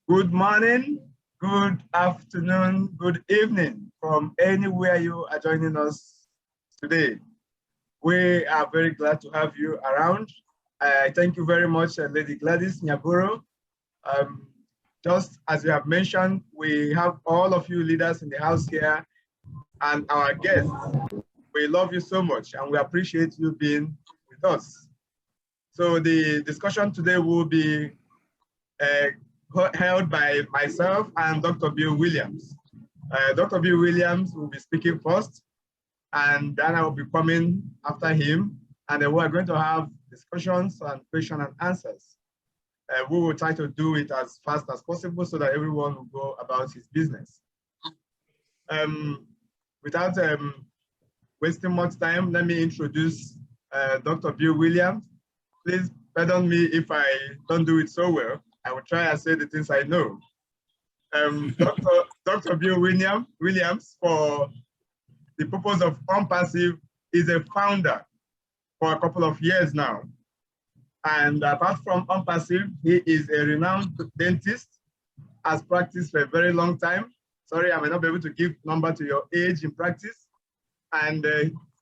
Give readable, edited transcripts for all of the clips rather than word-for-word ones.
Good morning, good afternoon, good evening from anywhere you are joining us today. We are very glad to have you around. Thank you very much, Lady Gladys Nyaburo. Just as you have mentioned, we have all of you leaders in the house here and our guests. We love you so much and we appreciate you being with us. So the discussion today will be held by myself and Dr. Bill Williams. Dr. Bill Williams will be speaking first, and then I will be coming after him, and then we are going to have discussions and question and answers. We will try to do it as fast as possible so that everyone will go about his business. Without wasting much time, let me introduce Dr. Bill Williams. Please pardon me if I don't do it so well. I will try and say the things I know. Dr. Bill Williams, for the purpose of Onpassive, is a founder for a couple of years now. And apart from Onpassive, he is a renowned dentist, has practiced for a very long time. Sorry, I may not be able to give number to your age in practice. And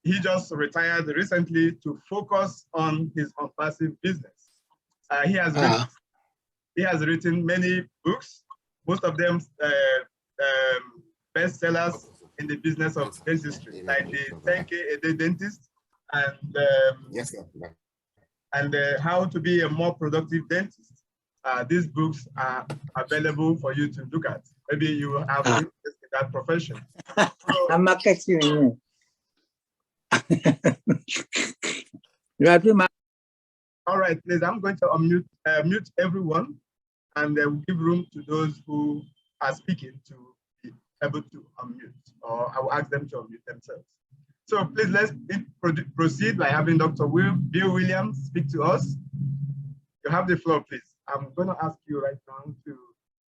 he just retired recently to focus on his Onpassive business. He has written many books, most of them bestsellers in the business of dentistry, like the 10K a Day Dentist and How to Be a More Productive Dentist. These books are available for you to look at. Maybe you have interest in that profession. So, I'm marketing you. All right, please, I'm going to mute everyone, and we'll give room to those who are speaking to be able to unmute, or I will ask them to unmute themselves. So please, let's proceed by having Dr. Bill Williams speak to us. You have the floor, please. I'm going to ask you right now to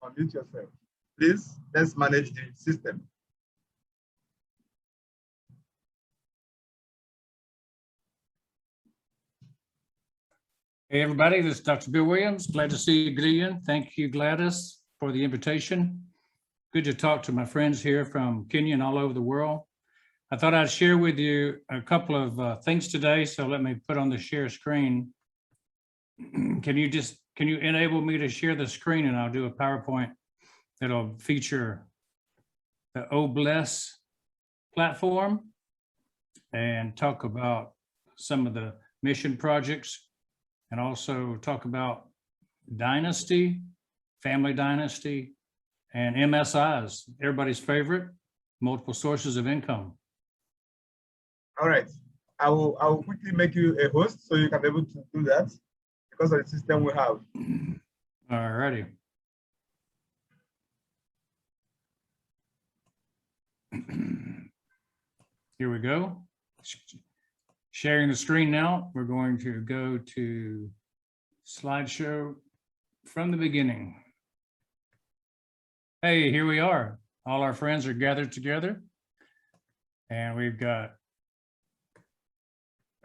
unmute yourself. Please, let's manage the system. Hey everybody, this is Dr. Bill Williams. Glad to see you, Gideon. Thank you, Gladys, for the invitation. Good to talk to my friends here from Kenya and all over the world. I thought I'd share with you a couple of things today, so let me put on the share screen. Can you enable me to share the screen, and I'll do a PowerPoint that'll feature the OBless platform and talk about some of the mission projects, and also talk about Dynasty, Family Dynasty, and MSIs, everybody's favorite, multiple sources of income. All right, I will quickly make you a host so you can be able to do that because of the system we have. All righty. Here we go. Sharing the screen now. We're going to go to slideshow from the beginning. Hey, here we are. All our friends are gathered together, and we've got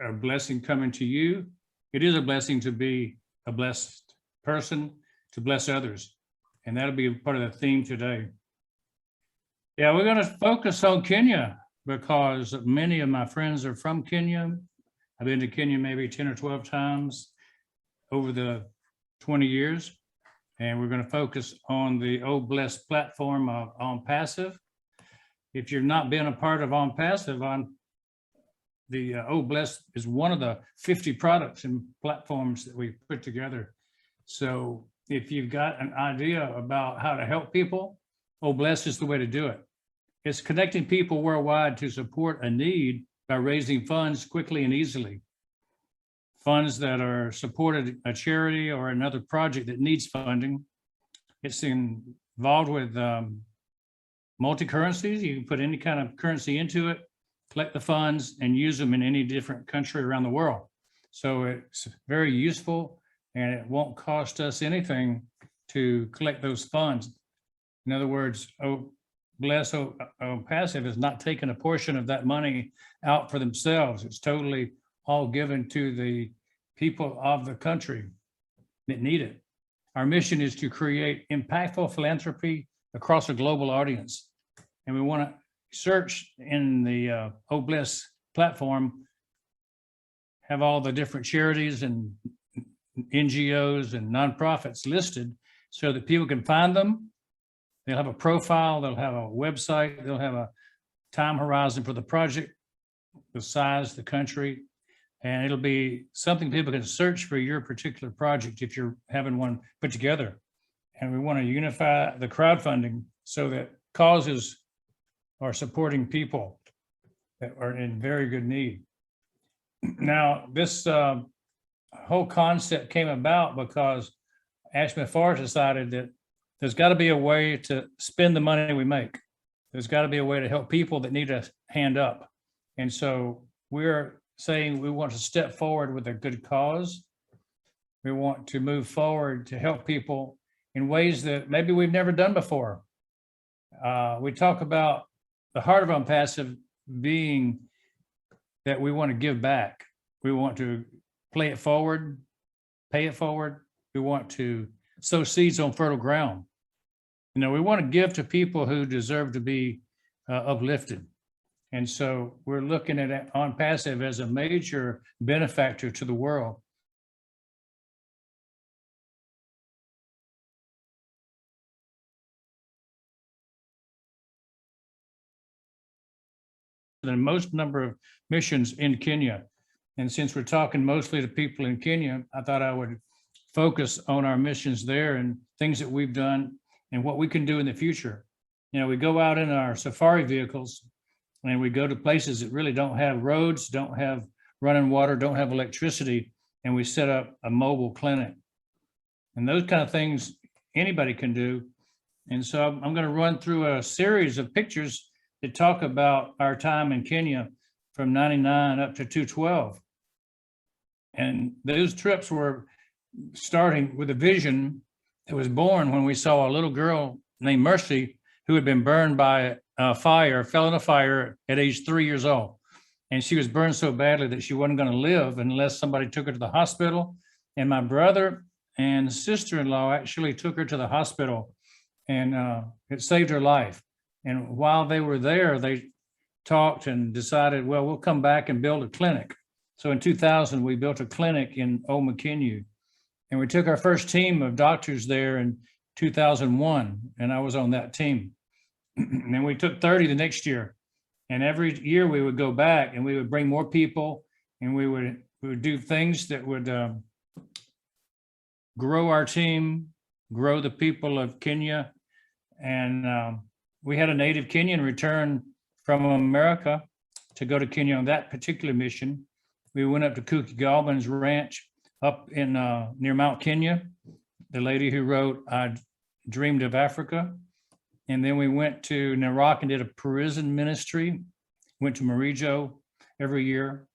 a blessing coming to you. It is a blessing to be a blessed person, to bless others, and that'll be part of the theme today. Yeah, we're going to focus on Kenya, because many of my friends are from Kenya. I've been to Kenya maybe 10 or 12 times over the 20 years. And we're going to focus on the OBless platform of Onpassive. If you've not been a part of Onpassive, the OBless is one of the 50 products and platforms that we put together. So if you've got an idea about how to help people, OBless is the way to do it. It's connecting people worldwide to support a need by raising funds quickly and easily. Funds that are supported a charity or another project that needs funding. It's involved with multi-currencies. You can put any kind of currency into it, collect the funds, and use them in any different country around the world. So it's very useful, and it won't cost us anything to collect those funds. In other words, Onpassive is not taking a portion of that money out for themselves. It's totally all given to the people of the country that need it. Our mission is to create impactful philanthropy across a global audience. And we want to search in the Oh Bless platform, have all the different charities and NGOs and nonprofits listed so that people can find them. They'll have a profile, they'll have a website, they'll have a time horizon for the project, the size, the country, and it'll be something people can search for your particular project if you're having one put together. And we want to unify the crowdfunding so that causes are supporting people that are in very good need. Now, this whole concept came about because Ashman Forest decided that there's got to be a way to spend the money we make. There's got to be a way to help people that need a hand up. And so we're saying we want to step forward with a good cause. We want to move forward to help people in ways that maybe we've never done before. We talk about the heart of Onpassive being that we want to give back. We want to play it forward, pay it forward. We want to sow seeds on fertile ground. You know, we want to give to people who deserve to be uplifted. And so we're looking at Onpassive as a major benefactor to the world. The most number of missions in Kenya. And since we're talking mostly to people in Kenya, I thought I would focus on our missions there and things that we've done and what we can do in the future. You know, we go out in our safari vehicles and we go to places that really don't have roads, don't have running water, don't have electricity, and we set up a mobile clinic. And those kind of things anybody can do. And so I'm going to run through a series of pictures that talk about our time in Kenya from 99 up to 2012. And those trips were starting with a vision that was born when we saw a little girl named Mercy who had been burned by a fire, fell in a fire at age 3 years old. And she was burned so badly that she wasn't going to live unless somebody took her to the hospital. And my brother and sister-in-law actually took her to the hospital, and it saved her life. And while they were there, they talked and decided, well, we'll come back and build a clinic. So in 2000, we built a clinic in Old McKinney. And we took our first team of doctors there in 2001, and I was on that team. And we took 30 the next year. And every year we would go back and we would bring more people, and we would do things that would grow our team, grow the people of Kenya. And we had a native Kenyan return from America to go to Kenya on that particular mission. We went up to Kuki Galvin's ranch up in near Mount Kenya, the lady who wrote I Dreamed of Africa. And then we went to Narok and did a prison ministry, went to Marijo every year.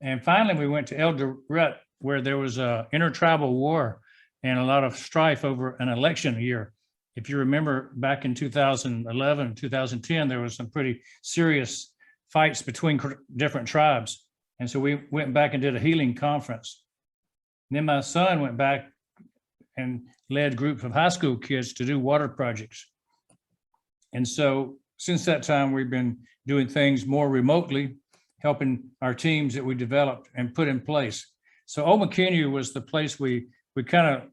And finally, we went to Eldoret, where there was a intertribal war and a lot of strife over an election year. If you remember back in 2011, 2010, there was some pretty serious fights between different tribes. And so we went back and did a healing conference. And then my son went back and led a group of high school kids to do water projects. And so since that time, we've been doing things more remotely, helping our teams that we developed and put in place. So Old McKinney was the place we kind of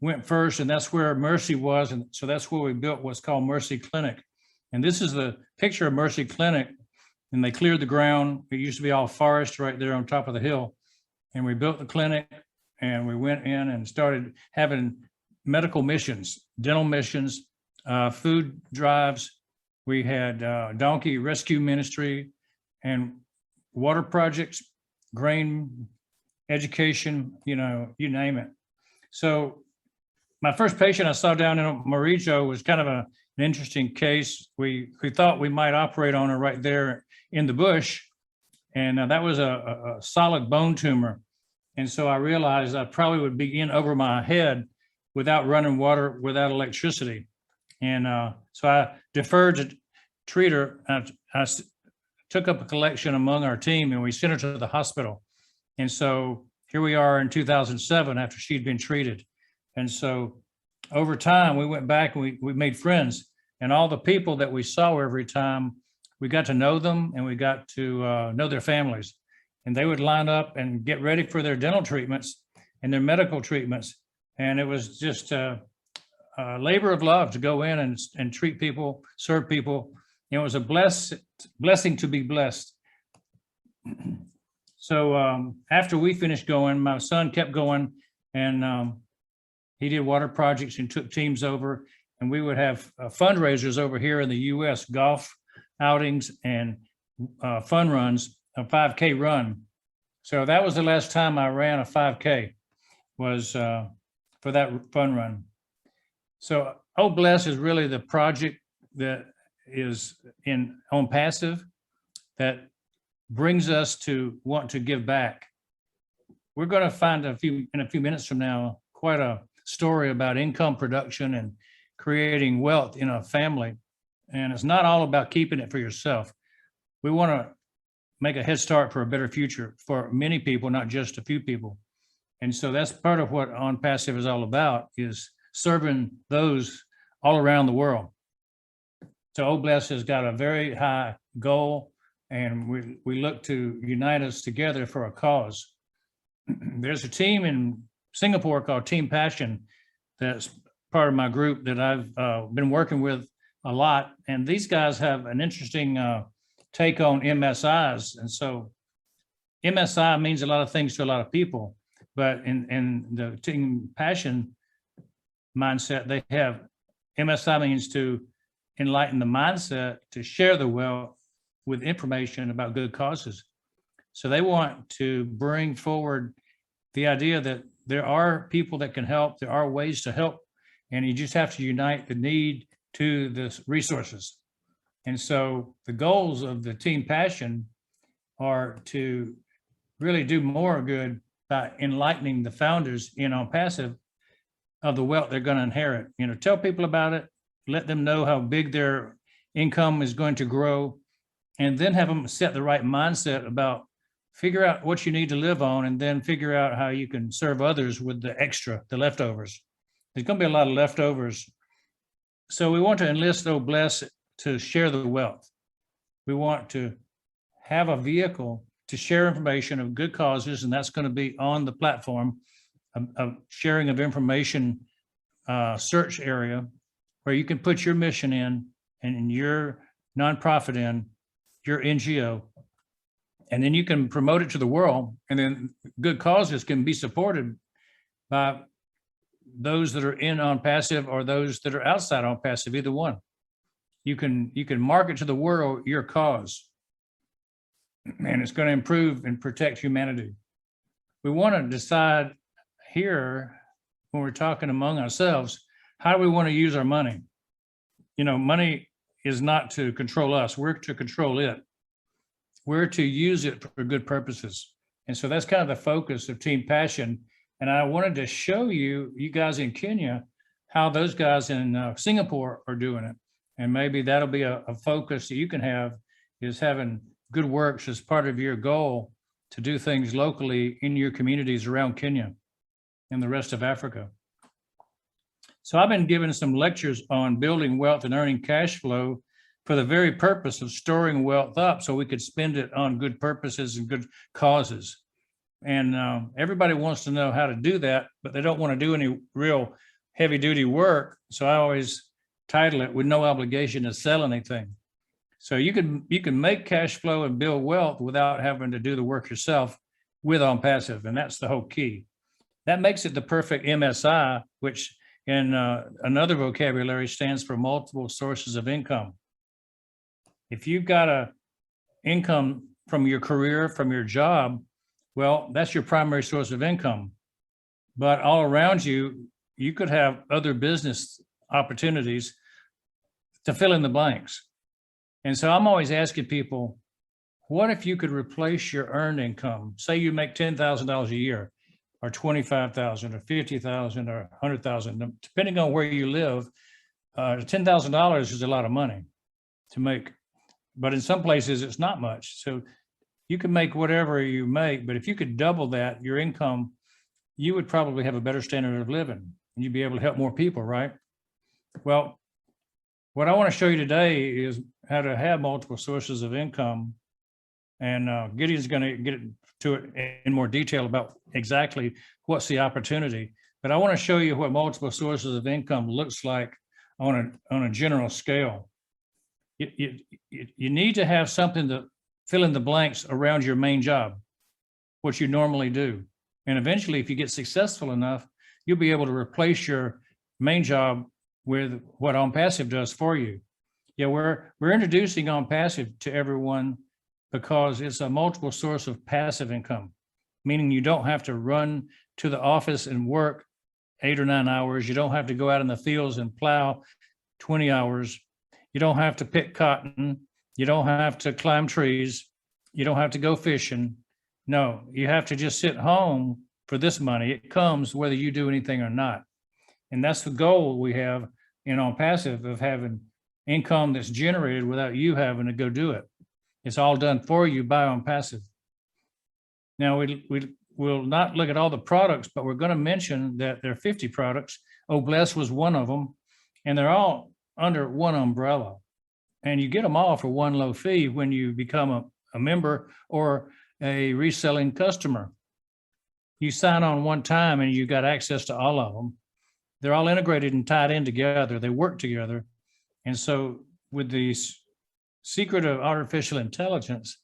went first, and that's where Mercy was. And so that's where we built what's called Mercy Clinic. And this is the picture of Mercy Clinic. And they cleared the ground. It used to be all forest right there on top of the hill. And we built the clinic, and we went in and started having medical missions, dental missions, food drives. We had donkey rescue ministry and water projects, grain, education, you know, you name it. So my first patient I saw down in Marijo was kind of an interesting case. We thought we might operate on her right there in the bush. And that was a solid bone tumor. And so I realized I probably would be in over my head without running water, without electricity. And so I deferred to treat her. I took up a collection among our team, and we sent her to the hospital. And so here we are in 2007 after she'd been treated. And so over time, we went back and we made friends, and all the people that we saw every time, we got to know them and we got to know their families. And they would line up and get ready for their dental treatments and their medical treatments. And it was just a labor of love to go in and treat people, serve people. It was a blessing to be blessed. So after we finished going, my son kept going, and he did water projects and took teams over, and we would have fundraisers over here in the US, golf outings and fun runs, a 5K run. So that was the last time I ran a 5K, was for that fun run. So Oh Bless is really the project that is in Onpassive that brings us to want to give back. We're going to find in a few minutes from now quite a story about income production and creating wealth in a family. And it's not all about keeping it for yourself. We want to make a head start for a better future for many people, not just a few people. And so that's part of what Onpassive is all about, is serving those all around the world. So Oh Bless has got a very high goal, and we look to unite us together for a cause. There's a team in Singapore called Team Passion that's part of my group that I've been working with a lot. And these guys have an interesting take on MSIs. And so MSI means a lot of things to a lot of people, but in the Team Passion mindset, they have MSI means to enlighten the mindset, to share the wealth with information about good causes. So they want to bring forward the idea that there are people that can help, there are ways to help, and you just have to unite the need to the resources. And so the goals of the Team Passion are to really do more good by enlightening the founders in Onpassive of the wealth they're going to inherit. You know, tell people about it, let them know how big their income is going to grow, and then have them set the right mindset about figure out what you need to live on, and then figure out how you can serve others with the extra, the leftovers. There's going to be a lot of leftovers. So we want to enlist Oh Bless to share the wealth. We want to have a vehicle to share information of good causes, and that's going to be on the platform, of sharing of information search area where you can put your mission in and your nonprofit in, your NGO, and then you can promote it to the world, and then good causes can be supported by those that are in Onpassive or those that are outside Onpassive, either one. You can market to the world your cause, and it's going to improve and protect humanity. We want to decide here, when we're talking among ourselves, how do we want to use our money? You know, money is not to control us, we're to control it. We're to use it for good purposes. And so that's kind of the focus of Team Passion. And I wanted to show you guys in Kenya, how those guys in Singapore are doing it. And maybe that'll be a focus that you can have, is having good works as part of your goal to do things locally in your communities around Kenya and the rest of Africa. So I've been giving some lectures on building wealth and earning cash flow for the very purpose of storing wealth up so we could spend it on good purposes and good causes. And everybody wants to know how to do that, but they don't want to do any real heavy duty work. So I always title it with no obligation to sell anything. So you can make cash flow and build wealth without having to do the work yourself with Onpassive. And that's the whole key. That makes it the perfect MSI, which in another vocabulary stands for multiple sources of income. If you've got a income from your career, from your job, well, that's your primary source of income. But all around you, you could have other business opportunities to fill in the blanks. And so I'm always asking people, what if you could replace your earned income? Say you make $10,000 a year, or $25,000, or $50,000, or $100,000, depending on where you live. $10,000 is a lot of money to make, but in some places it's not much. So you can make whatever you make, but if you could double that, your income, you would probably have a better standard of living and you'd be able to help more people, right? Well, what I want to show you today is how to have multiple sources of income. And Gideon's going to get to it in more detail about exactly what's the opportunity. But I want to show you what multiple sources of income looks like on a general scale. You need to have something to fill in the blanks around your main job, what you normally do. And eventually, if you get successful enough, you'll be able to replace your main job with what Onpassive does for you. Yeah, we're introducing Onpassive to everyone because it's a multiple source of passive income, meaning you don't have to run to the office and work 8 or 9 hours. You don't have to go out in the fields and plow 20 hours. You don't have to pick cotton. You don't have to climb trees. You don't have to go fishing. No, you have to just sit home for this money. It comes whether you do anything or not. And that's the goal we have in Onpassive, of having income that's generated without you having to go do it. It's all done for you by Onpassive. Now, we'll not look at all the products, but we're going to mention that there are 50 products. Oh, Bless was one of them, and they're all under one umbrella. And you get them all for one low fee when you become a member or a reselling customer. You sign on one time and you got access to all of them. They're all integrated and tied in together. They work together. And so with the secret of artificial intelligence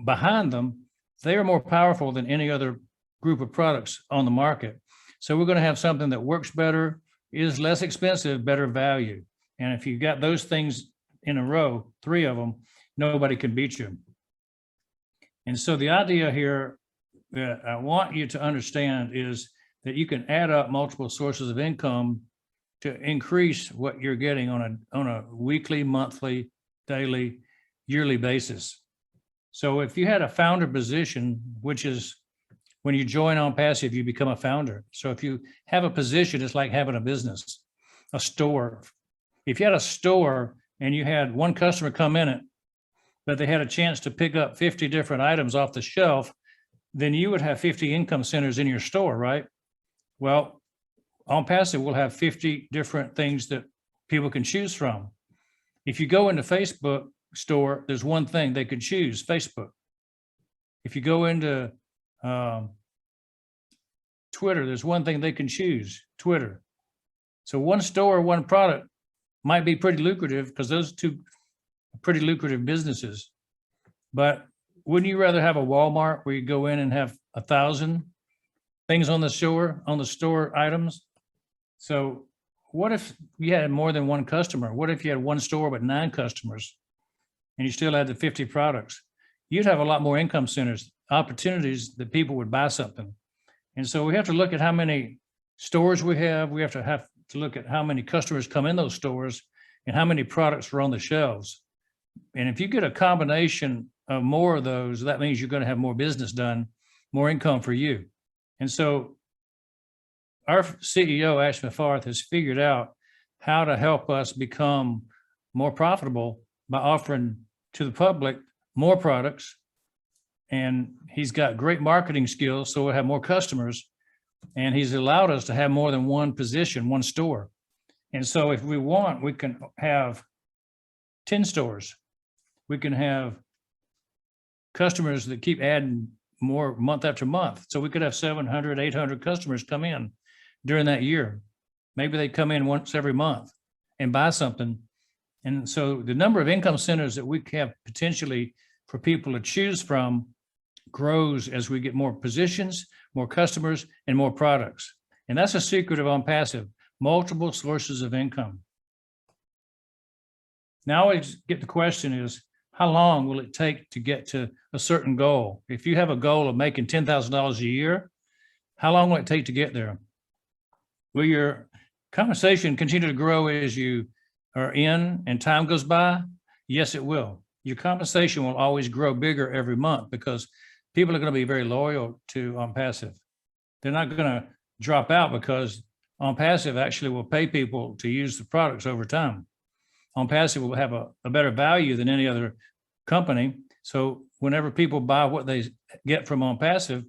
behind them, they are more powerful than any other group of products on the market. So we're going to have something that works better, is less expensive, better value. And if you got those things in a row, 3 of them, nobody can beat you. And so the idea here that I want you to understand is that you can add up multiple sources of income to increase what you're getting on a weekly, monthly, daily, yearly basis. So if you had a founder position, which is when you join Onpassive, you become a founder. So if you have a position, it's like having a business, a store. If you had a store and you had one customer come in it, but they had a chance to pick up 50 different items off the shelf, then you would have 50 income centers in your store, right? Well, Onpassive will have 50 different things that people can choose from. If you go into Facebook store, there's one thing they could choose, Facebook. If you go into Twitter, there's one thing they can choose, Twitter. So one store, one product might be pretty lucrative because those two are pretty lucrative businesses. But wouldn't you rather have a Walmart where you go in and have 1,000 things on the store items? So what if you had more than one customer? What if you had one store but 9 customers and you still had the 50 products? You'd have a lot more income centers, opportunities that people would buy something. And so we have to look at how many stores we have. We have to look at how many customers come in those stores and how many products are on the shelves. And if you get a combination of more of those, that means you're going to have more business done, more income for you. And so our CEO, Ash Mafarth, has figured out how to help us become more profitable by offering to the public more products. And he's got great marketing skills, so we'll have more customers. And he's allowed us to have more than one position, one store. And so if we want, we can have 10 stores. We can have customers that keep adding more month after month. So we could have 700, 800 customers come in during that year. Maybe they come in once every month and buy something. And so the number of income centers that we have potentially for people to choose from grows as we get more positions, more customers, and more products. And that's a secret of Onpassive, multiple sources of income. Now I always get the question is, how long will it take to get to a certain goal? If you have a goal of making $10,000 a year, how long will it take to get there? Will your conversation continue to grow as you are in and time goes by? Yes, it will. Your compensation will always grow bigger every month because people are going to be very loyal to Onpassive. They're not going to drop out because Onpassive actually will pay people to use the products over time. Onpassive will have a better value than any other company. So whenever people buy what they get from Onpassive,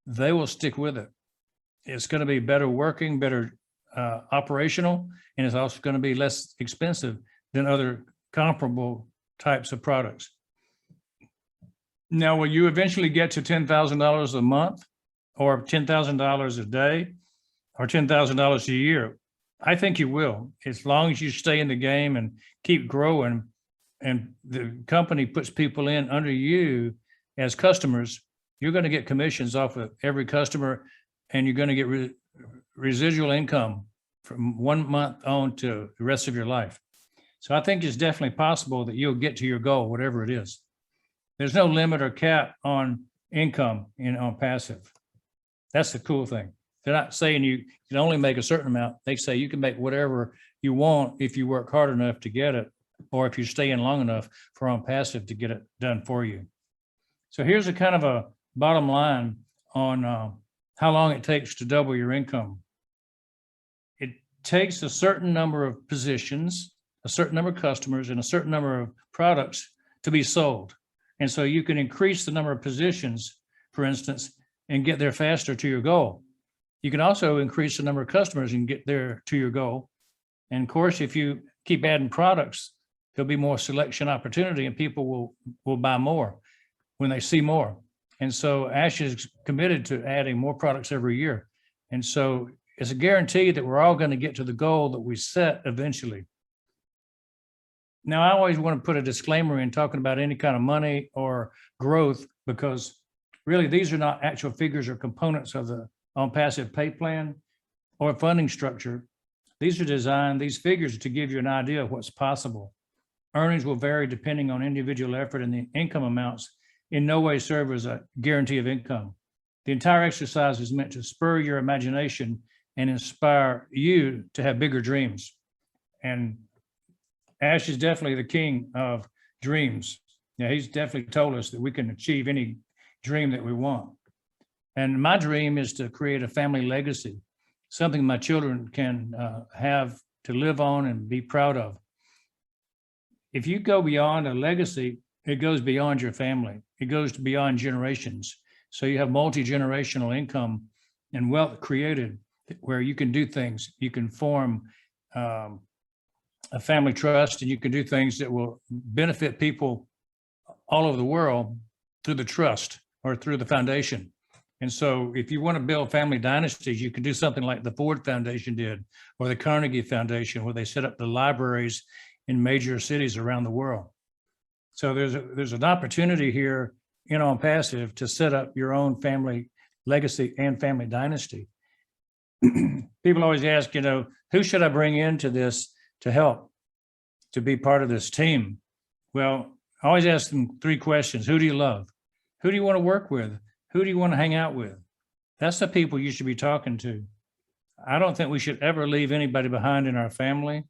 they will stick with it. it's going to be better working, better operational, and it's also going to be less expensive than other comparable types of products. Now, will you eventually get to $10,000 a month or $10,000 a day or $10,000 a year? I think you will, as long as you stay in the game and keep growing, and the company puts people in under you as customers. You're going to get commissions off of every customer, and you're going to get residual income from 1 month on to the rest of your life. So I think it's definitely possible that you'll get to your goal, whatever it is. There's no limit or cap on income in Onpassive. That's the cool thing. They're not saying you can only make a certain amount. They say you can make whatever you want if you work hard enough to get it, or if you stay in long enough for Onpassive to get it done for you. So here's a kind of a bottom line on how long it takes to double your income. It takes a certain number of positions, a certain number of customers, and a certain number of products to be sold. And so you can increase the number of positions, for instance, and get there faster to your goal. You can also increase the number of customers and get there to your goal. And of course, if you keep adding products, there'll be more selection opportunity, and people will buy more when they see more. And so Ash is committed to adding more products every year. And so it's a guarantee that we're all going to get to the goal that we set eventually. Now, I always want to put a disclaimer in talking about any kind of money or growth, because really these are not actual figures or components of the Onpassive pay plan or funding structure. These are designed, these figures, to give you an idea of what's possible. Earnings will vary depending on individual effort, and the income amounts in no way serve as a guarantee of income. The entire exercise is meant to spur your imagination and inspire you to have bigger dreams. And Ash is definitely the king of dreams. Yeah, he's definitely told us that we can achieve any dream that we want. And my dream is to create a family legacy, something my children can have to live on and be proud of. If you go beyond a legacy, it goes beyond your family. It goes beyond generations. So you have multi-generational income and wealth created where you can do things. You can form a family trust, and you can do things that will benefit people all over the world through the trust or through the foundation. And so if you want to build family dynasties, you can do something like the Ford Foundation did, or the Carnegie Foundation, where they set up the libraries in major cities around the world. So there's an opportunity here in Onpassive to set up your own family legacy and family dynasty. People always ask, who should I bring into this to help, to be part of this team? Well, I always ask them 3 questions. Who do you love? Who do you want to work with? Who do you want to hang out with? That's the people you should be talking to. I don't think we should ever leave anybody behind in our family.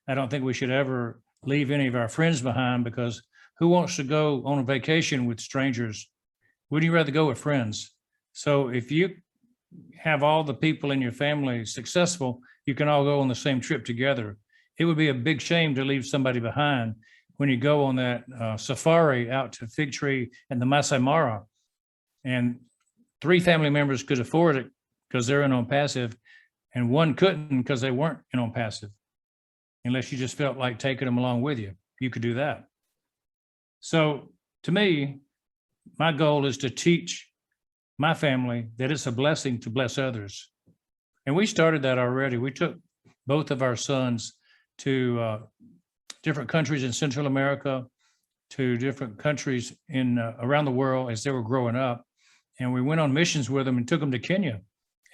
I don't think we should ever leave any of our friends behind, because who wants to go on a vacation with strangers? Wouldn't you rather go with friends? So if you have all the people in your family successful, you can all go on the same trip together. It would be a big shame to leave somebody behind when you go on that safari out to Fig Tree and the Masai Mara. And 3 family members could afford it because they're in Onpassive, and 1 couldn't because they weren't in Onpassive. Unless you just felt like taking them along with you, you could do that. So to me, my goal is to teach my family that it's a blessing to bless others. And we started that already. We took both of our sons to different countries in Central America, to different countries in around the world as they were growing up. And we went on missions with them and took them to Kenya.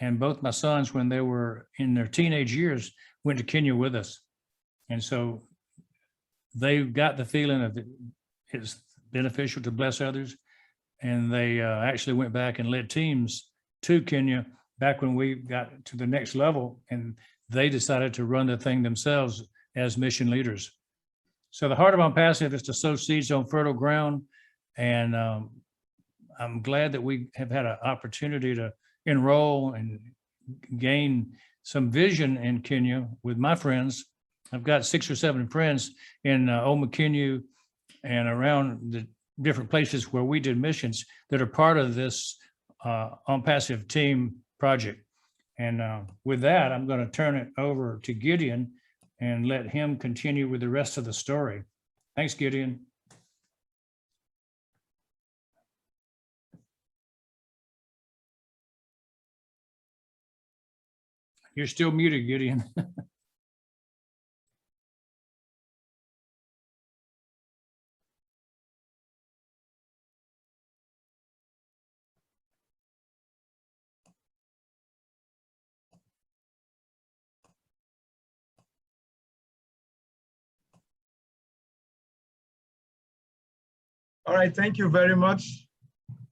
And both my sons, when they were in their teenage years, went to Kenya with us. And so they got the feeling of it's beneficial to bless others. And they actually went back and led teams to Kenya back when we got to the next level. And they decided to run the thing themselves as mission leaders. So the heart of Onpassive is to sow seeds on fertile ground. And I'm glad that we have had an opportunity to enroll and gain some vision in Kenya with my friends. I've got 6 or 7 friends in Omakinu and around the different places where we did missions that are part of this Onpassive team project. And with that, I'm going to turn it over to Gideon and let him continue with the rest of the story. Thanks, Gideon. You're still muted, Gideon. All right, thank you very much,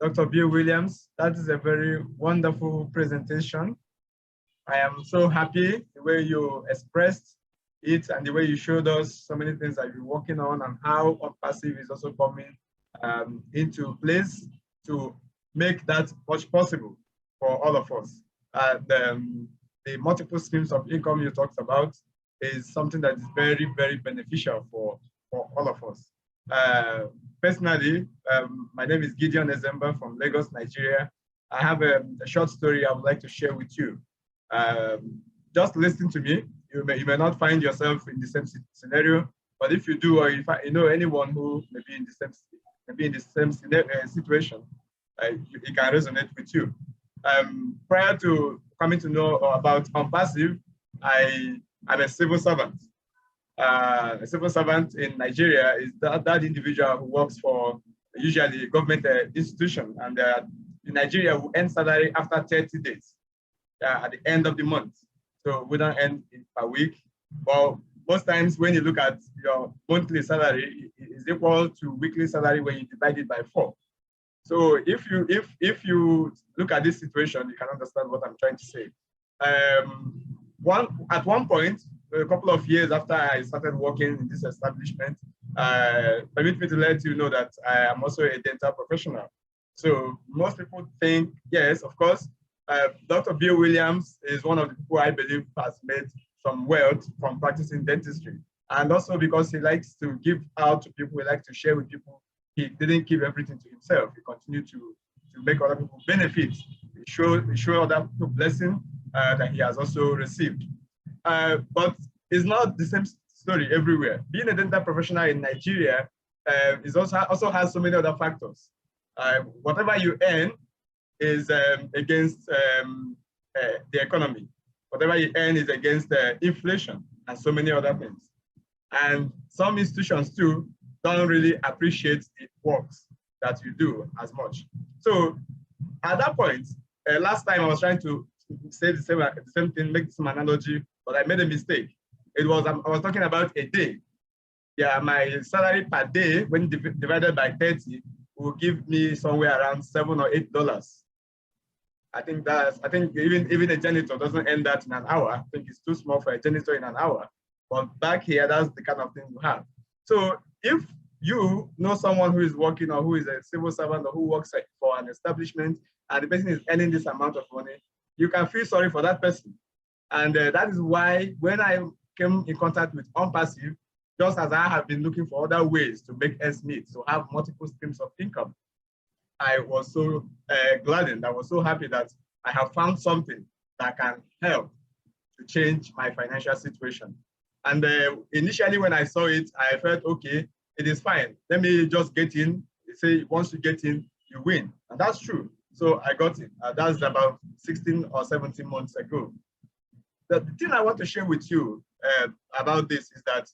Dr. Bill Williams. That is a very wonderful presentation. I am so happy the way you expressed it and the way you showed us so many things that you're working on and how Onpassive is also coming into place to make that much possible for all of us. And the multiple streams of income you talked about is something that is very, very beneficial for all of us. Personally, my name is Gideon Ezembah from Lagos, Nigeria. I have a short story I would like to share with you. Just listen to me. You may not find yourself in the same scenario, but if you do, or if you know anyone who may be in the same situation, it can resonate with you. Prior to coming to know about Onpassive, I'm a civil servant. A civil servant in Nigeria is that individual who works for usually a government institution, and in Nigeria we earn salary after 30 days at the end of the month. So we don't earn it per week. But most times when you look at your monthly salary, it is equal to weekly salary when you divide it by 4. So if you look at this situation, you can understand what I'm trying to say. At one point, a couple of years after I started working in this establishment, permit me to let you know that I am also a dental professional. So most people think, yes, of course, Dr. Bill Williams is one of the people I believe has made some wealth from practicing dentistry. And also because he likes to give out to people, he likes to share with people. He didn't keep everything to himself. He continued to make other people benefit. He showed other people blessing that he has also received. But it's not the same story everywhere. Being a dental professional in Nigeria is also has so many other factors. Whatever you earn is against the economy. Whatever you earn is against inflation and so many other things. And some institutions too don't really appreciate the works that you do as much. So at that point, last time I was trying to say the same thing, make some analogy, but I made a mistake. I was talking about a day. Yeah, my salary per day when divided by 30 will give me somewhere around $7 or $8. I think even a janitor doesn't earn that in an hour. I think it's too small for a janitor in an hour. But back here, that's the kind of thing you have. So if you know someone who is working or who is a civil servant or who works for an establishment and the person is earning this amount of money, you can feel sorry for that person. And that is why when I came in contact with Onpassive, just as I have been looking for other ways to make ends meet, to have multiple streams of income, I was so gladdened. I was so happy that I have found something that can help to change my financial situation. And initially when I saw it, I felt, okay, it is fine. Let me just get in. They say once you get in, you win. And that's true. So I got it. That's about 16 or 17 months ago. The thing I want to share with you about this is that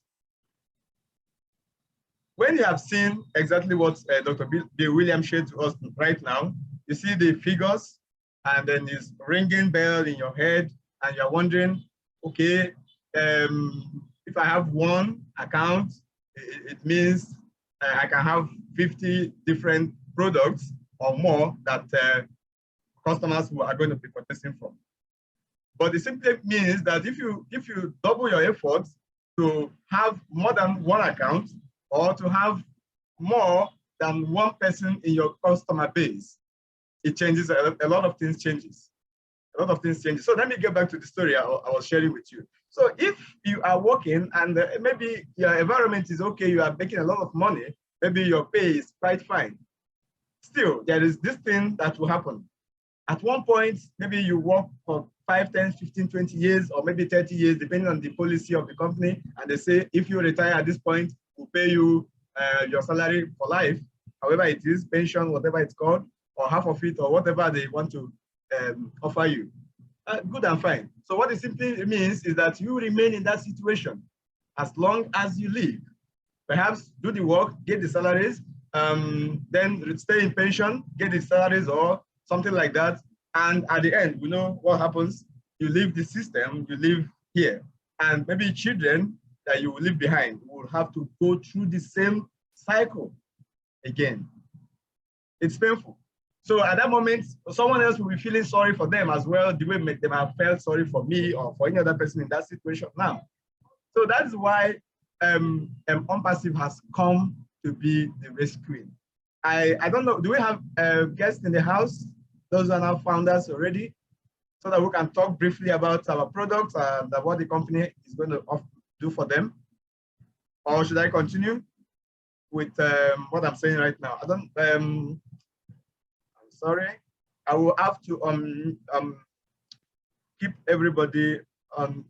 when you have seen exactly what Dr. Bill Williams shared to us right now, you see the figures and then this ringing bell in your head and you're wondering, okay, if I have one account, it means I can have 50 different products or more that customers who are going to be purchasing from. But it simply means that if you double your efforts to have more than one account or to have more than one person in your customer base, it changes, a lot of things changes. A lot of things change. So let me get back to the story I was sharing with you. So if you are working and maybe your environment is okay, you are making a lot of money, maybe your pay is quite fine. Still, there is this thing that will happen. At one point, maybe you work for 5, 10, 15, 20 years, or maybe 30 years, depending on the policy of the company. And they say, if you retire at this point, we'll pay you your salary for life, however it is, pension, whatever it's called, or half of it, or whatever they want to offer you. Good and fine. So what it simply means is that you remain in that situation as long as you live. Perhaps do the work, get the salaries, then stay in pension, get the salaries or something like that. And at the end, we know what happens. You leave the system, you live here. And maybe children that you will leave behind will have to go through the same cycle again. It's painful. So at that moment, someone else will be feeling sorry for them as well, the way they have felt sorry for me or for any other person in that situation now. So that's why Onpassive has come to be the rescuing. I don't know, do we have guests in the house? Those are now founders already, so that we can talk briefly about our products and what the company is going to do for them. Or should I continue with what I'm saying right now? I don't, I'm sorry. I will have to keep everybody on.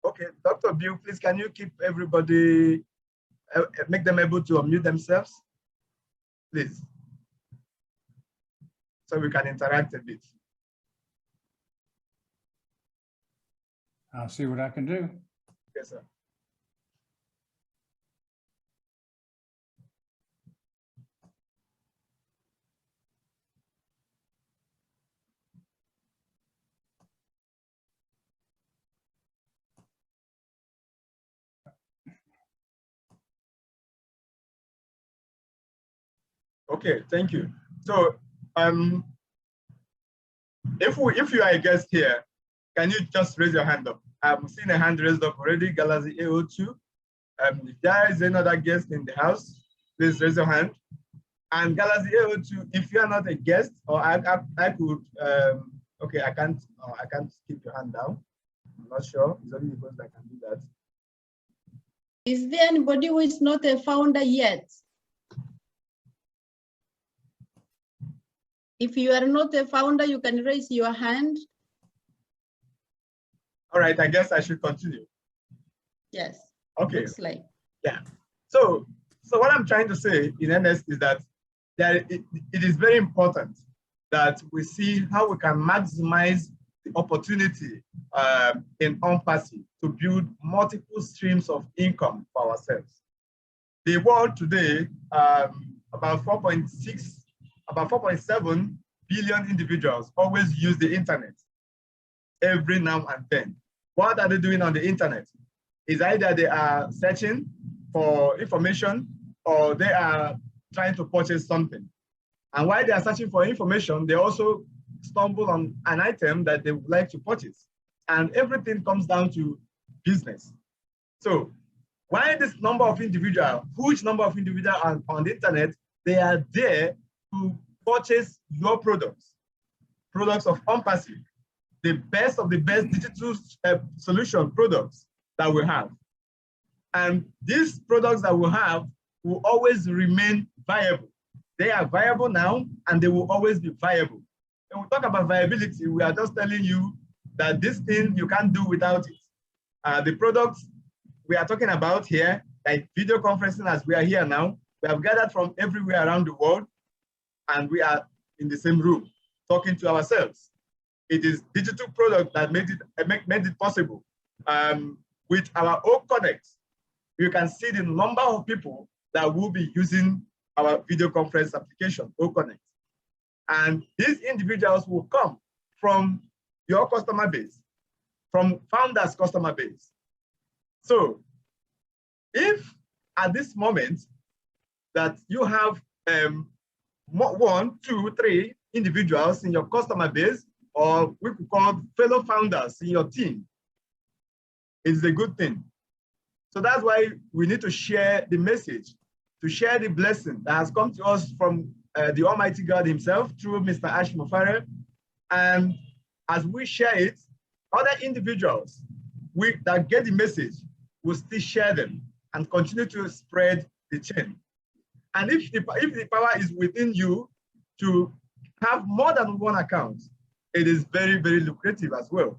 Okay, Dr. Bill, please, can you keep everybody, make them able to unmute themselves, please, so we can interact a bit. I'll see what I can do. Yes, sir. Okay, thank you. So, if you are a guest here, can you just raise your hand up? I've seen a hand raised up already, Galaxy A02. If there is another guest in the house, please raise your hand. And Galaxy A02, if you are not a guest, or I could, okay, I can't keep your hand down. I'm not sure. It's only because I can do that. Is there anybody who is not a founder yet? If you are not a founder, you can raise your hand. All right, I guess I should continue. Yes. Okay. Looks like. Yeah. So what I'm trying to say in earnest is that it is very important that we see how we can maximize the opportunity in Onpassive to build multiple streams of income for ourselves. The world today, about 4.7 billion individuals always use the internet every now and then. What are they doing on the internet? Is either they are searching for information or they are trying to purchase something. And while they are searching for information, they also stumble on an item that they would like to purchase. And everything comes down to business. So while this number of individuals, huge number of individuals on the internet, they are there to purchase your products of Onpassive, the best of the best digital solution products that we have. And these products that we have will always remain viable. They are viable now, and they will always be viable. When we talk about viability, we are just telling you that this thing, you can't do without it. The products we are talking about here, like video conferencing as we are here now, we have gathered from everywhere around the world, and we are in the same room talking to ourselves. It is digital product that made it possible. With our O Connect, you can see the number of people that will be using our video conference application, O Connect. And these individuals will come from your customer base, from founders' customer base. So if at this moment that you have 1, 2, 3 individuals in your customer base, or we could call fellow founders in your team, it's a good thing. So that's why we need to share the message, to share the blessing that has come to us from the Almighty God himself through Mr. Ash Mufare. And as we share it, other individuals that get the message will still share them and continue to spread the chain. And if the power is within you to have more than one account, it is very, very lucrative as well.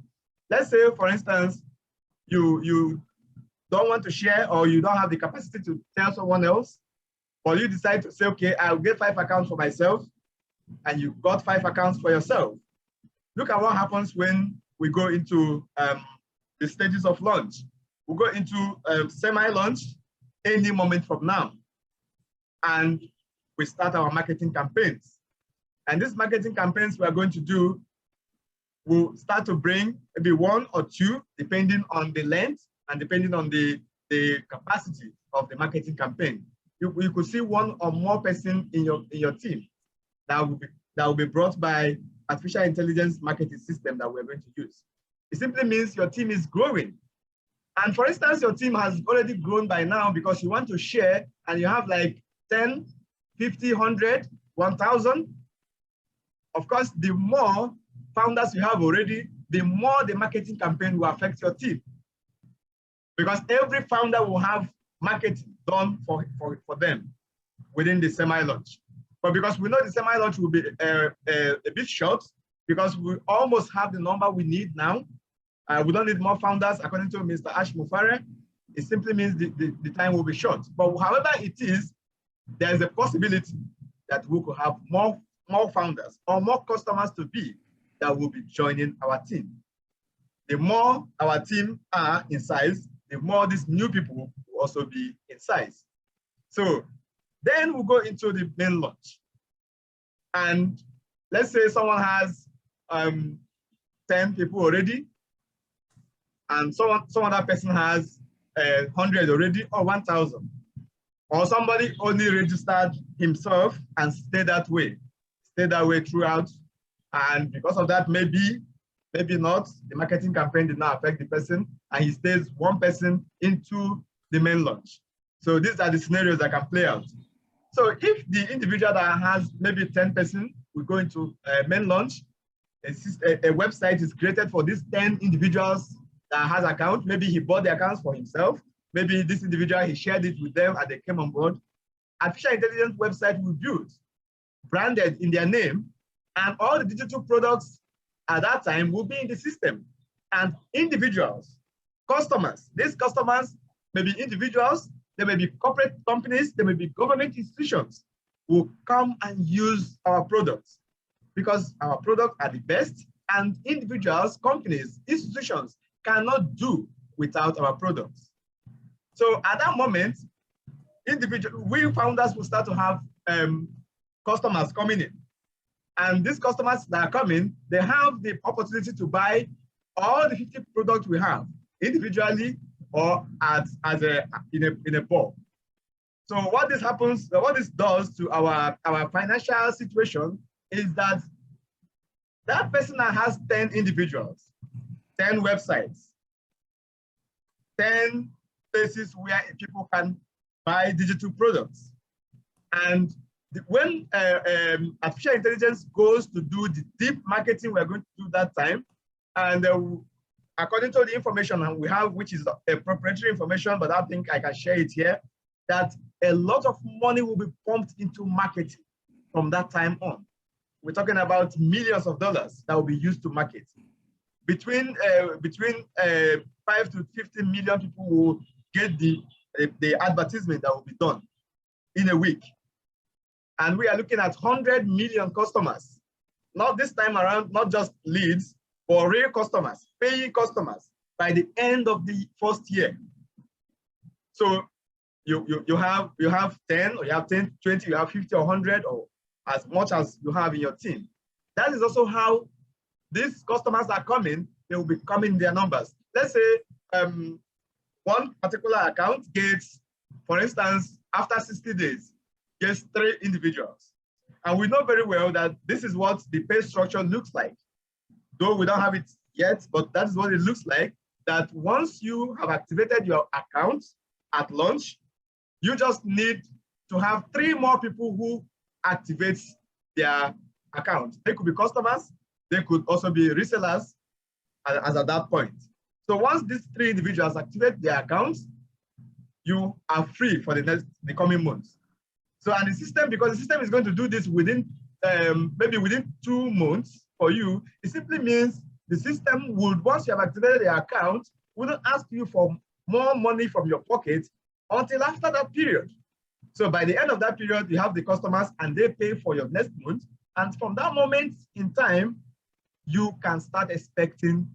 Let's say, for instance, you don't want to share, or you don't have the capacity to tell someone else, or you decide to say, okay, I'll get 5 accounts for myself, and you got 5 accounts for yourself. Look at what happens when we go into the stages of launch. We'll go into semi-launch any moment from now. And we start our marketing campaigns. And these marketing campaigns we are going to do will start to bring maybe 1 or 2, depending on the length and depending on the capacity of the marketing campaign. You could see 1 or more person in your team that will be brought by artificial intelligence marketing system that we're going to use. It simply means your team is growing. And for instance, your team has already grown by now because you want to share and you have like 10, 50, 100, 1,000. Of course, the more founders you have already, the more the marketing campaign will affect your team. Because every founder will have marketing done for them within the semi-launch. But because we know the semi-launch will be a bit short, because we almost have the number we need now. We don't need more founders, according to Mr. Ash Mufare. It simply means the time will be short. But however it is, there's a possibility that we could have more founders or more customers to be that will be joining our team. The more our team are in size, the more these new people will also be in size. So then we'll go into the main launch. And let's say someone has 10 people already, and some other person has 100 already, or 1,000. Or somebody only registered himself and stayed that way throughout. And because of that, maybe not, the marketing campaign did not affect the person, and he stays 1 person into the main launch. So these are the scenarios that can play out. So if the individual that has maybe 10 person will go into main launch, a website is created for these 10 individuals that has account. Maybe he bought the accounts for himself. Maybe this individual, he shared it with them and they came on board. Artificial intelligence website will build, branded in their name, and all the digital products at that time will be in the system. And individuals, customers, these customers may be individuals, they may be corporate companies, they may be government institutions, will come and use our products because our products are the best, and individuals, companies, institutions cannot do without our products. So at that moment, we founders will start to have customers coming in. And these customers that are coming, they have the opportunity to buy all the 50 products we have individually or in a bulk. So what this does to our financial situation is that person that has 10 individuals, 10 websites, 10 places where people can buy digital products. And when artificial intelligence goes to do the deep marketing we're going to do that time, and according to the information we have, which is a proprietary information, but I think I can share it here, that a lot of money will be pumped into marketing from that time on. We're talking about millions of dollars that will be used to market. Between 5 to 50 million people will get the advertisement that will be done in a week. And we are looking at 100 million customers. Not this time around, not just leads, but real customers, paying customers by the end of the first year. So you have 10, or you have 10, 20, you have 50 or 100, or as much as you have in your team. That is also how these customers are coming. They will be coming in their numbers. Let's say one particular account gets, for instance, after 60 days, gets 3 individuals. And we know very well that this is what the pay structure looks like. Though we don't have it yet, but that is what it looks like, that once you have activated your account at launch, you just need to have 3 more people who activate their account. They could be customers, they could also be resellers as at that point. So once these 3 individuals activate their accounts, you are free for the coming months. So, and the system, because the system is going to do this within, maybe within 2 months for you, it simply means the system would, once you have activated the account, wouldn't ask you for more money from your pocket until after that period. So by the end of that period, you have the customers and they pay for your next month. And from that moment in time, you can start expecting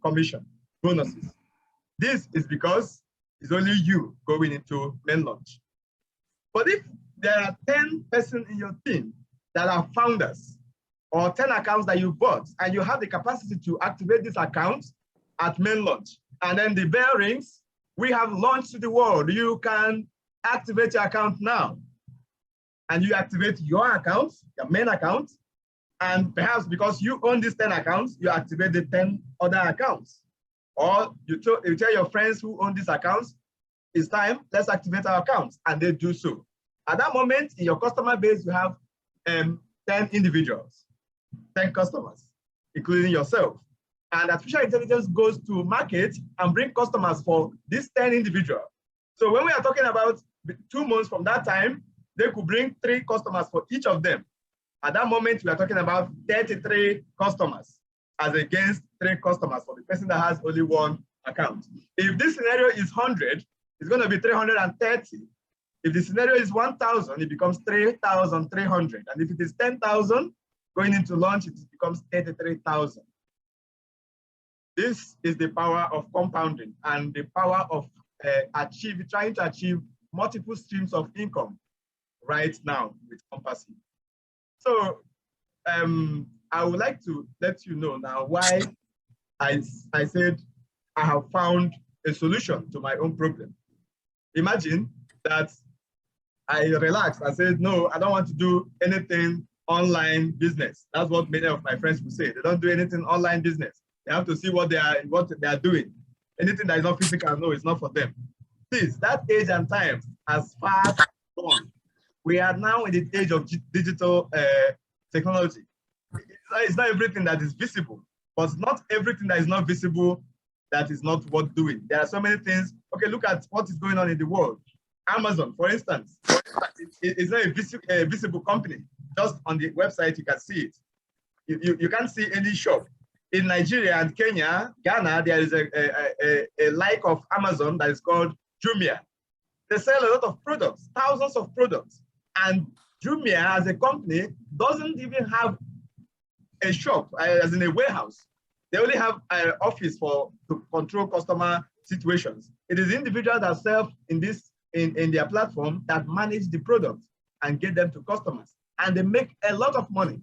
commission, bonuses. This is because it's only you going into main launch. But if there are 10 persons in your team that are founders, or 10 accounts that you bought, and you have the capacity to activate this account at main launch, and then the bell rings, we have launched to the world, you can activate your account now. And you activate your account, your main account, and perhaps because you own these 10 accounts, you activate the 10 other accounts. Or you tell your friends who own these accounts, it's time, let's activate our accounts, and they do so. At that moment, in your customer base, you have 10 individuals, 10 customers, including yourself. And artificial intelligence goes to market and bring customers for these 10 individuals. So when we are talking about 2 months from that time, they could bring 3 customers for each of them. At that moment, we are talking about 33 customers as against 3 customers for the person that has only 1 account. If this scenario is 100, it's going to be 330. If the scenario is 1,000, it becomes 3,300. And if it is 10,000, going into launch, it becomes 33,000. This is the power of compounding and the power of trying to achieve multiple streams of income right now with Onpassive. So I would like to let you know now why I said I have found a solution to my own problem. Imagine that I relaxed. I said, no, I don't want to do anything online business. That's what many of my friends will say. They don't do anything online business. They have to see what they are doing. Anything that is not physical, no, it's not for them. Please, that age and time has far gone. We are now in the age of digital technology. It's not everything that is visible, but not everything that is not visible that is not worth doing. There are so many things. Okay, look at what is going on in the world. Amazon, for instance, it's not a visible company. Just on the website, you can see it. You can't see any shop. In Nigeria and Kenya, Ghana, there is a like of Amazon that is called Jumia. They sell a lot of products, thousands of products. And Jumia as a company doesn't even have a shop, as in a warehouse. They only have an office to control customer situations. It is individuals that sell in their platform that manage the product and get them to customers. And they make a lot of money.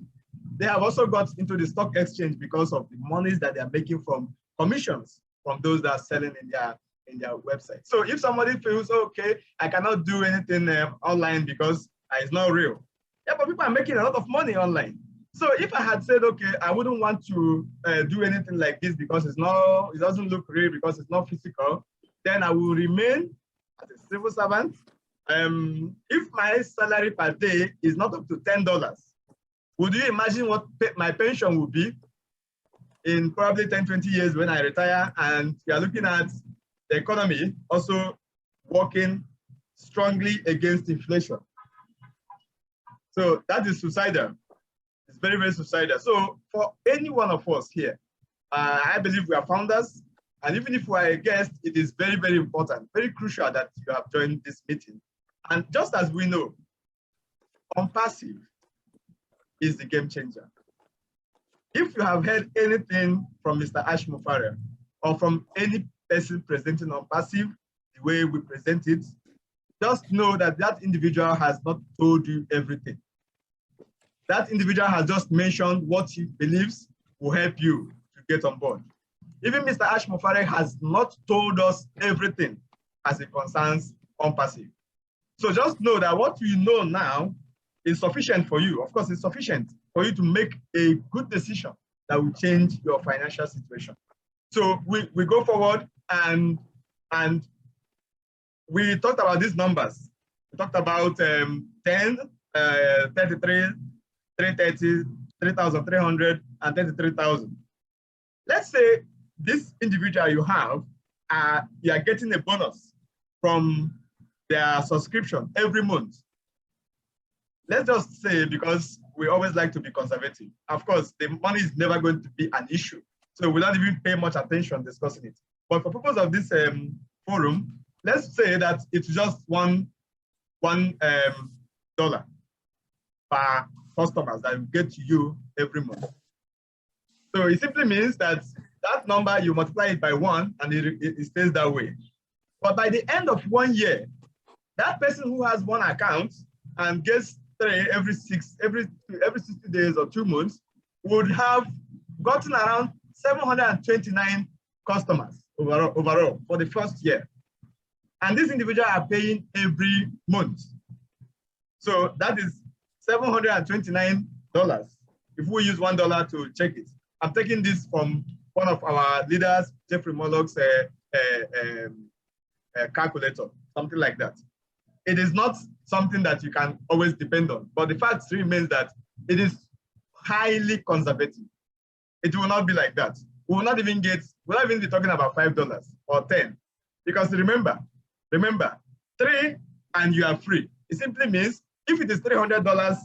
They have also got into the stock exchange because of the monies that they are making from commissions from those that are selling in their website. So if somebody feels, okay, I cannot do anything online because it's not real. Yeah, but people are making a lot of money online. So if I had said, okay, I wouldn't want to do anything like this because it doesn't look real, because it's not physical, then I will remain as a civil servant. If my salary per day is not up to $10, would you imagine what my pension would be in probably 10, 20 years when I retire? And we are looking at the economy also working strongly against inflation. So that is suicidal. It's very, very suicidal. So for any one of us here, I believe we are founders. And even if we are a guest, it is very, very important, very crucial that you have joined this meeting. And just as we know, Onpassive is the game changer. If you have heard anything from Mr. Ash Mufare or from any person presenting Onpassive the way we present it, just know that that individual has not told you everything. That individual has just mentioned what he believes will help you to get on board. Even Mr. Ash Mufare has not told us everything as it concerns Onpassive. So just know that what you know now is sufficient for you. Of course, it's sufficient for you to make a good decision that will change your financial situation. So we go forward and we talked about these numbers. We talked about 10, 33, 330, 3,300, and 33,000. Let's say this individual you have, you are getting a bonus from their subscription every month. Let's just say, because we always like to be conservative. Of course, the money is never going to be an issue. So we don't even pay much attention discussing it. But for purpose of this forum, let's say that it's just one dollar per customers that will get to you every month. So it simply means that that number, you multiply it by 1 and it stays that way. But by the end of 1 year, that person who has one account and gets 3 every 60 days or 2 months would have gotten around 729 customers overall for the first year. And these individuals are paying every month. So that is $729. If we use $1 to check it. I'm taking this from one of our leaders, Jeffrey Mullock's calculator, something like that. It is not something that you can always depend on, but the fact remains that it is highly conservative. It will not be like that. We will not even be talking about $5 or 10, because remember, 3 and you are free. It simply means if it is $300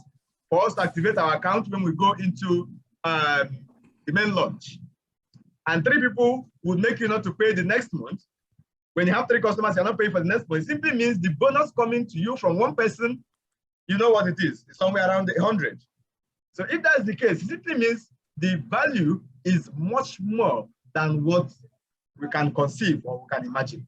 for us to activate our account when we go into the main launch, and 3 people would make you not to pay the next month. When you have 3 customers, you're not paying for the next month. It simply means the bonus coming to you from one person, you know what it is. It's somewhere around 100. So if that's the case, it simply means the value is much more than what we can conceive or we can imagine.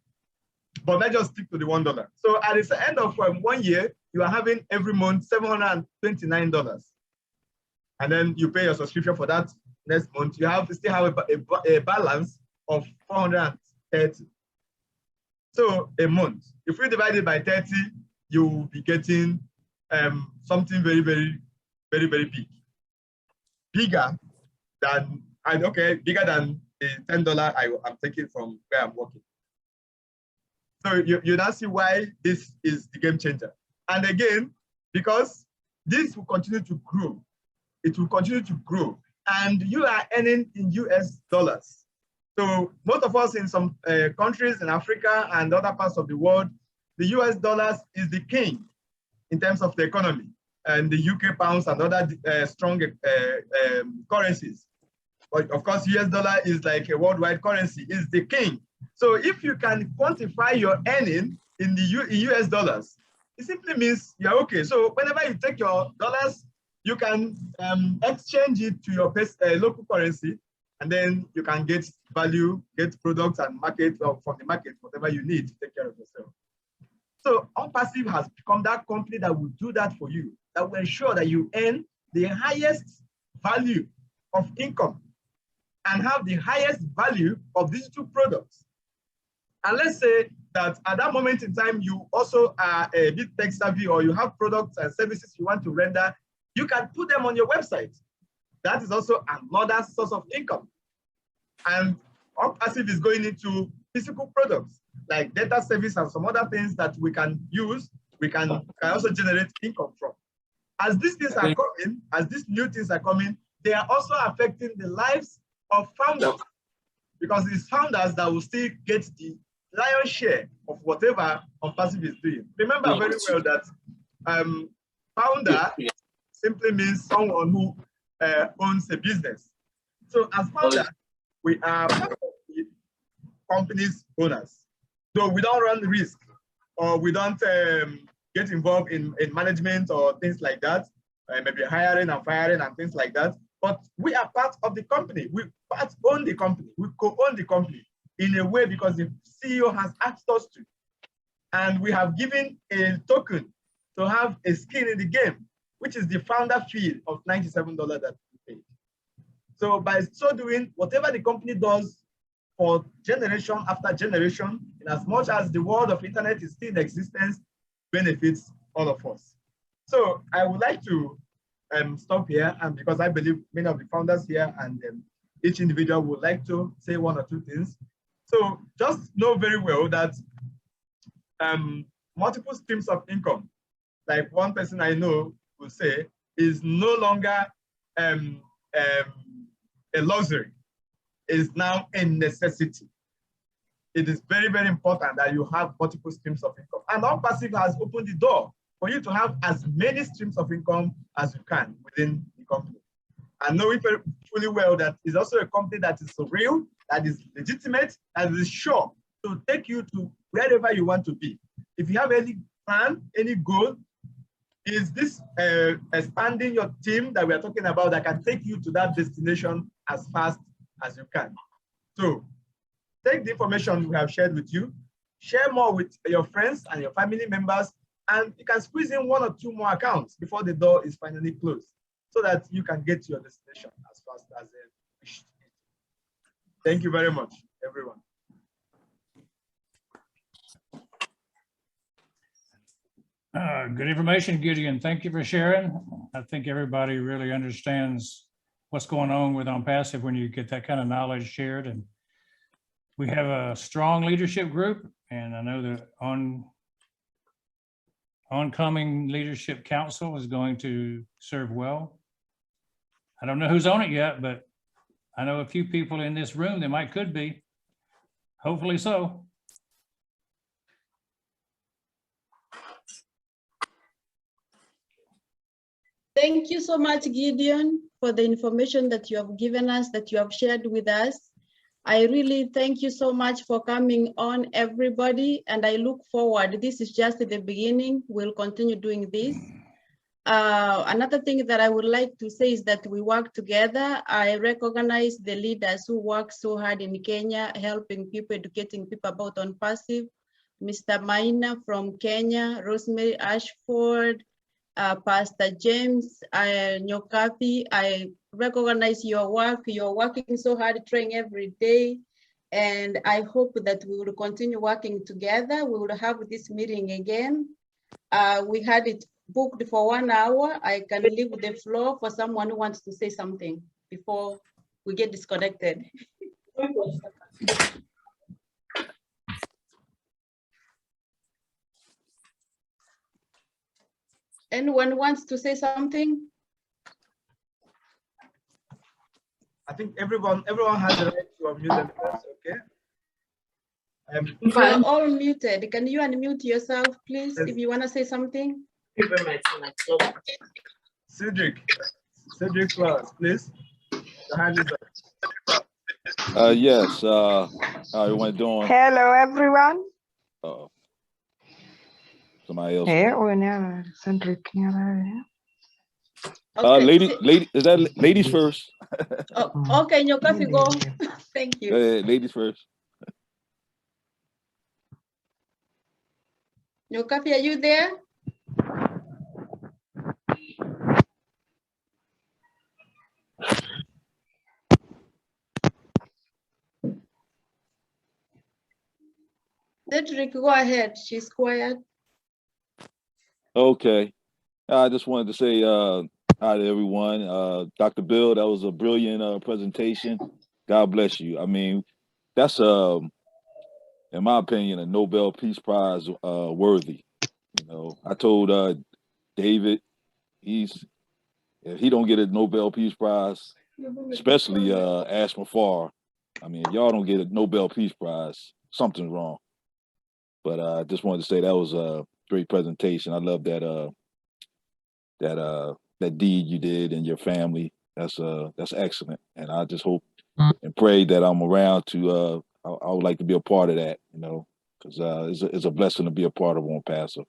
But let's just stick to the $1. So at the end of 1 year, you are having every month $729. And then you pay your subscription for that next month. You still have a balance of 430. So a month. If we divide it by 30, you will be getting something very, very, very, very big. Bigger than the $10 I'm taking from where I'm working. So you now see why this is the game changer. And again, because this will continue to grow. It will continue to grow. And you are earning in US dollars. So most of us in some countries in Africa and other parts of the world, the US dollars is the king in terms of the economy, and the UK pounds and other strong currencies. But of course, US dollar is like a worldwide currency, is the king. So if you can quantify your earning in the US dollars, it simply means you're okay. So whenever you take your dollars, you can exchange it to your local currency, and then you can get value, get products and market from the market, whatever you need to take care of yourself. So Onpassive has become that company that will do that for you, that will ensure that you earn the highest value of income and have the highest value of digital products. And let's say that at that moment in time, you also are a bit tech savvy, or you have products and services you want to render, you can put them on your website. That is also another source of income. And Onpassive is going into physical products like data service and some other things that we can use, we can also generate income from. As these things are coming, as these new things are coming, they are also affecting the lives of founders, because it's founders that will still get the lion's share of whatever Onpassive is doing. Remember very well that founder simply means someone who owns a business. So as founders, we are part of the company's owners. So we don't run risk, or we don't get involved in management or things like that, maybe hiring and firing and things like that. But we are part of the company. We own the company. We co-own the company in a way because the CEO has asked us to. And we have given a token to have a skin in the game, which is the founder fee of $97 that we paid. So by so doing, whatever the company does for generation after generation, in as much as the world of internet is still in existence, benefits all of us. So I would like to stop here, and because I believe many of the founders here and each individual would like to say 1 or 2 things. So just know very well that multiple streams of income, like one person I know will say, is no longer a luxury. It is now a necessity. It is very, very important that you have multiple streams of income. And Onpassive has opened the door for you to have as many streams of income as you can within the company. And knowing fully well that it's also a company that is real, that is legitimate, and is sure to take you to wherever you want to be. If you have any plan, any goal, is this expanding your team that we are talking about that can take you to that destination as fast as you can. So take the information we have shared with you, share more with your friends and your family members, and you can squeeze in 1 or 2 more accounts before the door is finally closed so that you can get to your destination as fast as you wish. Thank you very much, everyone. Good information, Gideon. Thank you for sharing. I think everybody really understands what's going on with Onpassive when you get that kind of knowledge shared. And we have a strong leadership group, and I know the oncoming leadership council is going to serve well. I don't know who's on it yet, but I know a few people in this room that could be. Hopefully so. Thank you so much, Gideon, for the information that you have given us, that you have shared with us. I really thank you so much for coming on, everybody, and I look forward. This is just the beginning. We'll continue doing this. Another thing that I would like to say is that we work together. I recognize the leaders who work so hard in Kenya, helping people, educating people about Onpassive. Mr. Maina from Kenya, Rosemary Ashford, Pastor James, Nyokapi, I recognize your work. You're working so hard, trying every day. And I hope that we will continue working together. We will have this meeting again. We had it booked for 1 hour. I can leave the floor for someone who wants to say something before we get disconnected. Anyone wants to say something? I think everyone has the right to unmute themselves, okay? We're all muted. Can you unmute yourself, please, if you want to say something? Cedric Flowers, please. Your hand is up. Yes. How everyone doing? Hello, everyone. Somebody else. Hey, Cedric. Okay. Lady, is that ladies first? Oh, okay, your coffee go. Thank you. Ladies first. Your coffee, are you there? Cedric, go ahead. She's quiet. Okay. I just wanted to say hi to everyone. Dr. Bill, that was a brilliant presentation. God bless you. I mean, that's in my opinion, a Nobel Peace Prize worthy. You know, I told David, if he don't get a Nobel Peace Prize, especially Ash Mafar, I mean, if y'all don't get a Nobel Peace Prize, something's wrong. But I just wanted to say that was a great presentation. I love that that deed you did and your family. That's excellent. And I just hope and pray that I'm around to I would like to be a part of that, you know, because it's a blessing to be a part of Onpassive.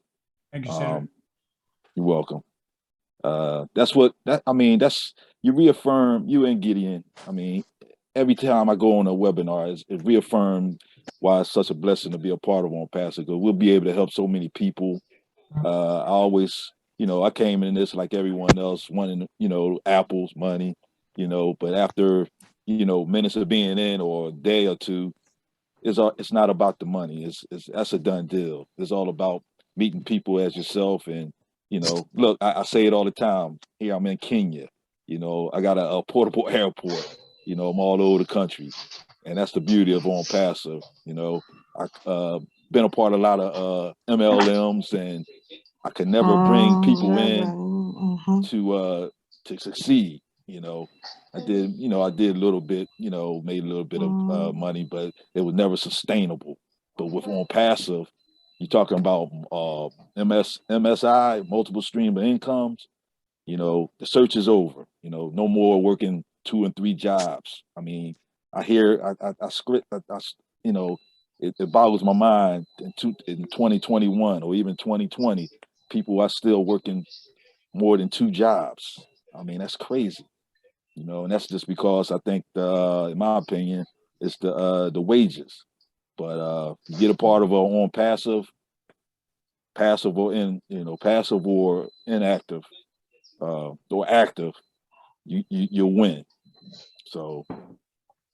Thank you, Senator. You're welcome. That's you reaffirm, you and Gideon. I mean, every time I go on a webinar, it reaffirmed why it's such a blessing to be a part of Onpassive, because we'll be able to help so many people. I always, you know, I came in this like everyone else, wanting, you know, Apple's money, you know, but after, you know, minutes of being in or a day or two, it's not about the money. That's a done deal. It's all about meeting people as yourself. And, you know, look, I say it all the time. Here I'm in Kenya. You know, I got a portable airport. You know, I'm all over the country. And that's the beauty of Onpassive. You know, I've been a part of a lot of MLMs, and I could never bring people in to succeed. You know, I did a little bit, you know, made a little bit of money, but it was never sustainable. But with Onpassive, You're talking about MSI, multiple stream of incomes. You know, the search is over. You know, no more working 2 and 3 jobs. I mean, I hear, you know, it boggles my mind in 2021 or even 2020, people are still working more than 2 jobs. I mean, that's crazy. You know, and that's just because I think, in my opinion, it's the wages. But you get a part of Onpassive, passive or passive or inactive, or active, you'll win. So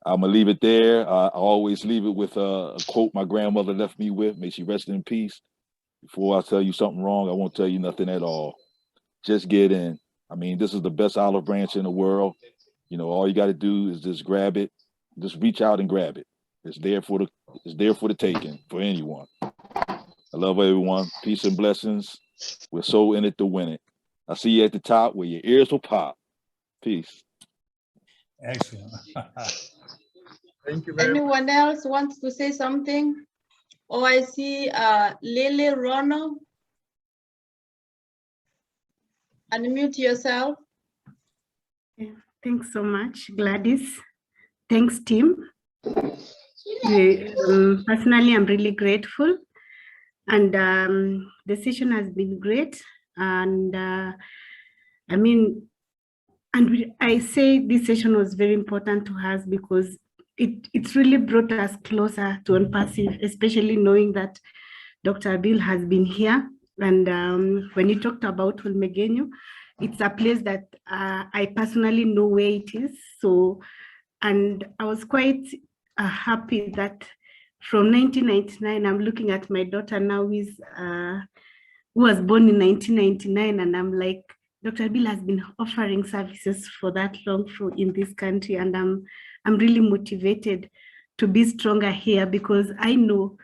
I'm gonna leave it there. I always leave it with a quote my grandmother left me with. May she rest in peace. Before I tell you something wrong, I won't tell you nothing at all. Just get in. I mean, this is the best olive branch in the world. You know, all you got to do is just grab it. Just reach out and grab it. It's there for the taking for anyone. I love everyone. Peace and blessings. We're so in it to win it. I see you at the top where your ears will pop. Peace. Excellent. Thank you very much. Anyone else wants to say something? Oh, I see Lily Rono. Unmute yourself. Yeah, thanks so much, Gladys. Thanks, team. Personally, I'm really grateful. And the session has been great. And I mean, I say this session was very important to us because it's really brought us closer to Onpassive, especially knowing that Dr. Bill has been here. And when you talked about Olmegenyo, it's a place that I personally know where it is. So, and I was quite happy that from 1999, I'm looking at my daughter now who was born in 1999, and I'm like, Dr. Bill has been offering services for that long in this country, and I'm really motivated to be stronger here because I know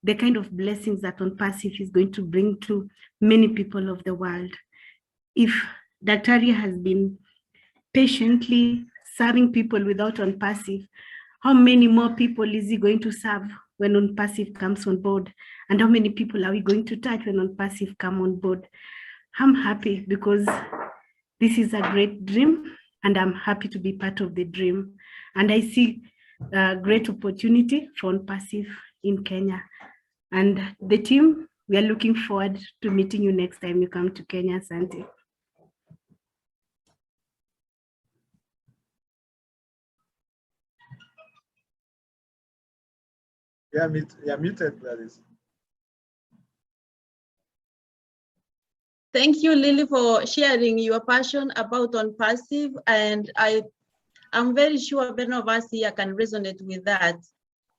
the kind of blessings that Onpassive is going to bring to many people of the world. If Dr. has been patiently serving people without Onpassive, how many more people is he going to serve when Onpassive comes on board? And how many people are we going to touch when Onpassive come on board? I'm happy because this is a great dream and I'm happy to be part of the dream. And I see a great opportunity for Onpassive in Kenya. And the team, we are looking forward to meeting you next time you come to Kenya, Asante. You're muted, Gladys. Thank you, Lily, for sharing your passion about Onpassive. And I'm very sure many of us here can resonate with that.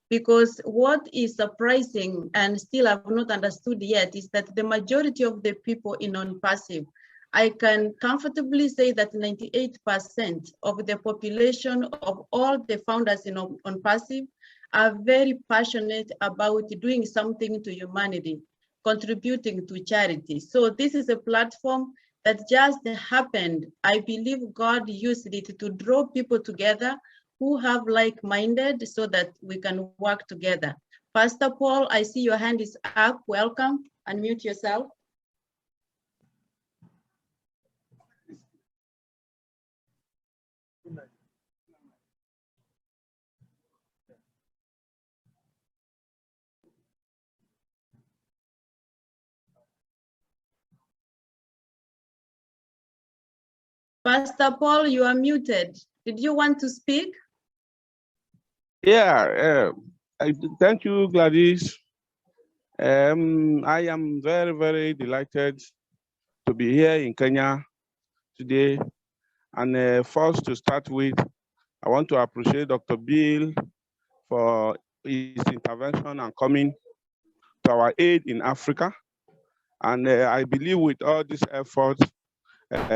Because what is surprising and still I've not understood yet is that the majority of the people in Onpassive, I can comfortably say that 98% of the population of all the founders in Onpassive are very passionate about doing something to humanity, contributing to charity. So this is a platform that just happened. I believe God used it to draw people together who have like-minded so that we can work together. Pastor Paul, I see your hand is up. Welcome. Unmute yourself. Pastor Paul, you are muted. Did you want to speak? Yeah, thank you, Gladys. I am very, very delighted to be here in Kenya today. And first, to start with, I want to appreciate Dr. Bill for his intervention and coming to our aid in Africa. And I believe with all this effort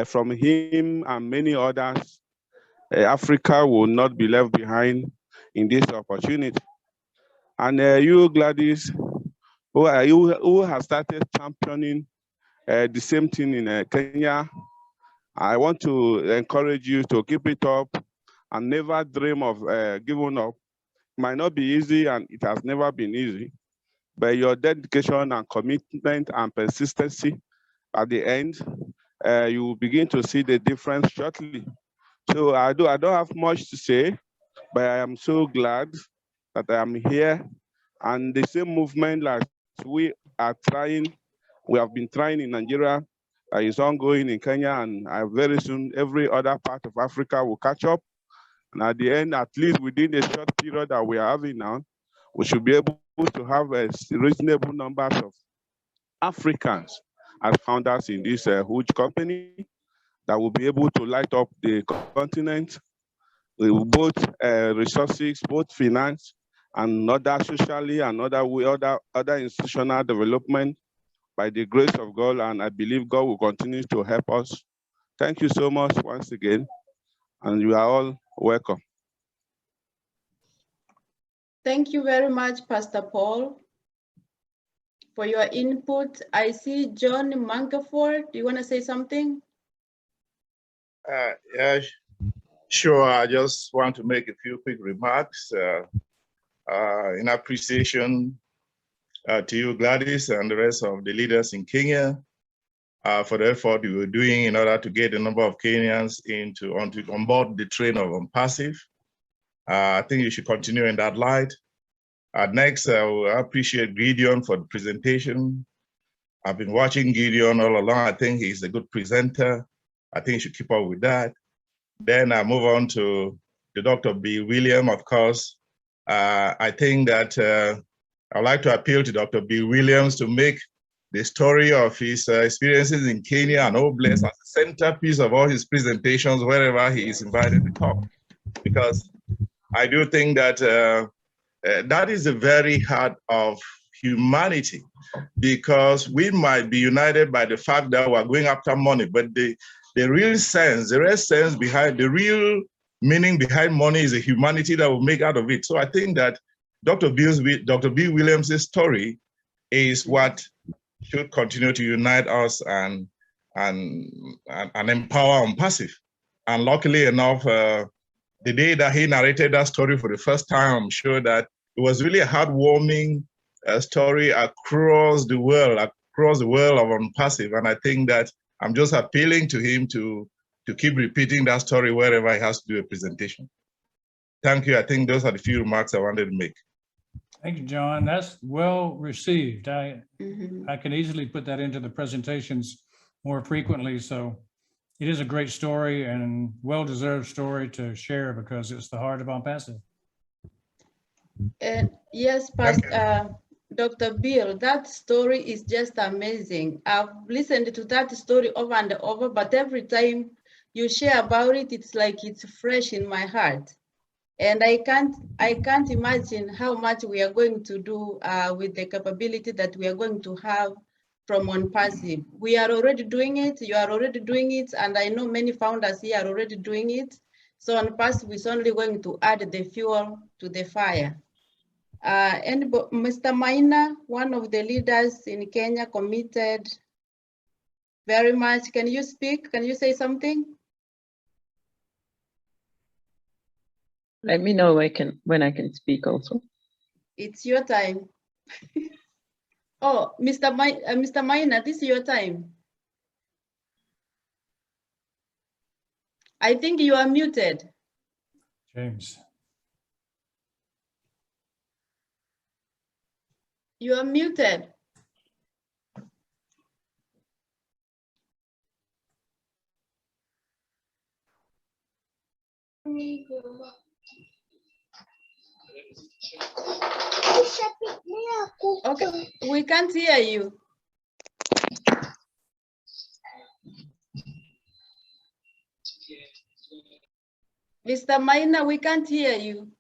from him and many others, Africa will not be left behind in this opportunity. And you, Gladys, who has started championing the same thing in Kenya, I want to encourage you to keep it up and never dream of giving up. It might not be easy and it has never been easy, but your dedication and commitment and persistency at the end, you will begin to see the difference shortly. So I don't have much to say, but I am so glad that I am here, and the same movement that we are trying, we have been trying in Nigeria, is ongoing in Kenya, and very soon every other part of Africa will catch up. And at the end, at least within the short period that we are having now, we should be able to have a reasonable numbers of Africans as founders in this huge company that will be able to light up the continent with both resources, both finance, and other socially and other institutional development by the grace of God. And I believe God will continue to help us. Thank you so much once again, and you are all welcome. Thank you very much, Pastor Paul, for your input. I see John Mankaford. Do you want to say something? Yeah, sure. I just want to make a few quick remarks in appreciation to you, Gladys, and the rest of the leaders in Kenya for the effort you were doing in order to get a number of Kenyans on board the train of Onpassive. I think you should continue in that light. Next, I appreciate Gideon for the presentation. I've been watching Gideon all along. I think he's a good presenter. I think you should keep up with that. Then I move on to the Dr. B. William, of course. I think that I'd like to appeal to Dr. B. Williams to make the story of his experiences in Kenya and Oblast as a centerpiece of all his presentations wherever he is invited to talk. Because I do think that that is the very heart of humanity, because we might be united by the fact that we're going after money, but the real sense, behind, the real meaning behind money is the humanity that will make out of it. So I think that Dr. B. Williams' story is what should continue to unite us and empower Onpassive. And luckily enough, the day that he narrated that story for the first time, I'm sure that it was really a heartwarming story across the world of Onpassive. And I think that I'm just appealing to him to keep repeating that story wherever he has to do a presentation. Thank you. I think those are the few remarks I wanted to make. Thank you, John. That's well received. I can easily put that into the presentations more frequently. So it is a great story and well-deserved story to share because it's the heart of Onpassive. Yes, Pastor, Dr. Bill, that story is just amazing. I've listened to that story over and over, but every time you share about it, it's like it's fresh in my heart. And I can't imagine how much we are going to do with the capability that we are going to have from Onpassive. We are already doing it, you are already doing it, and I know many founders here are already doing it. So Onpassive is only going to add the fuel to the fire. And Mr. Maina, one of the leaders in Kenya, committed very much. Can you speak? Can you say something? Let me know when I can speak also. It's your time. Oh, Mr. Maina, this is your time. I think you are muted. James. You are muted. Okay, we can't hear you. Mr. Maina, we can't hear you.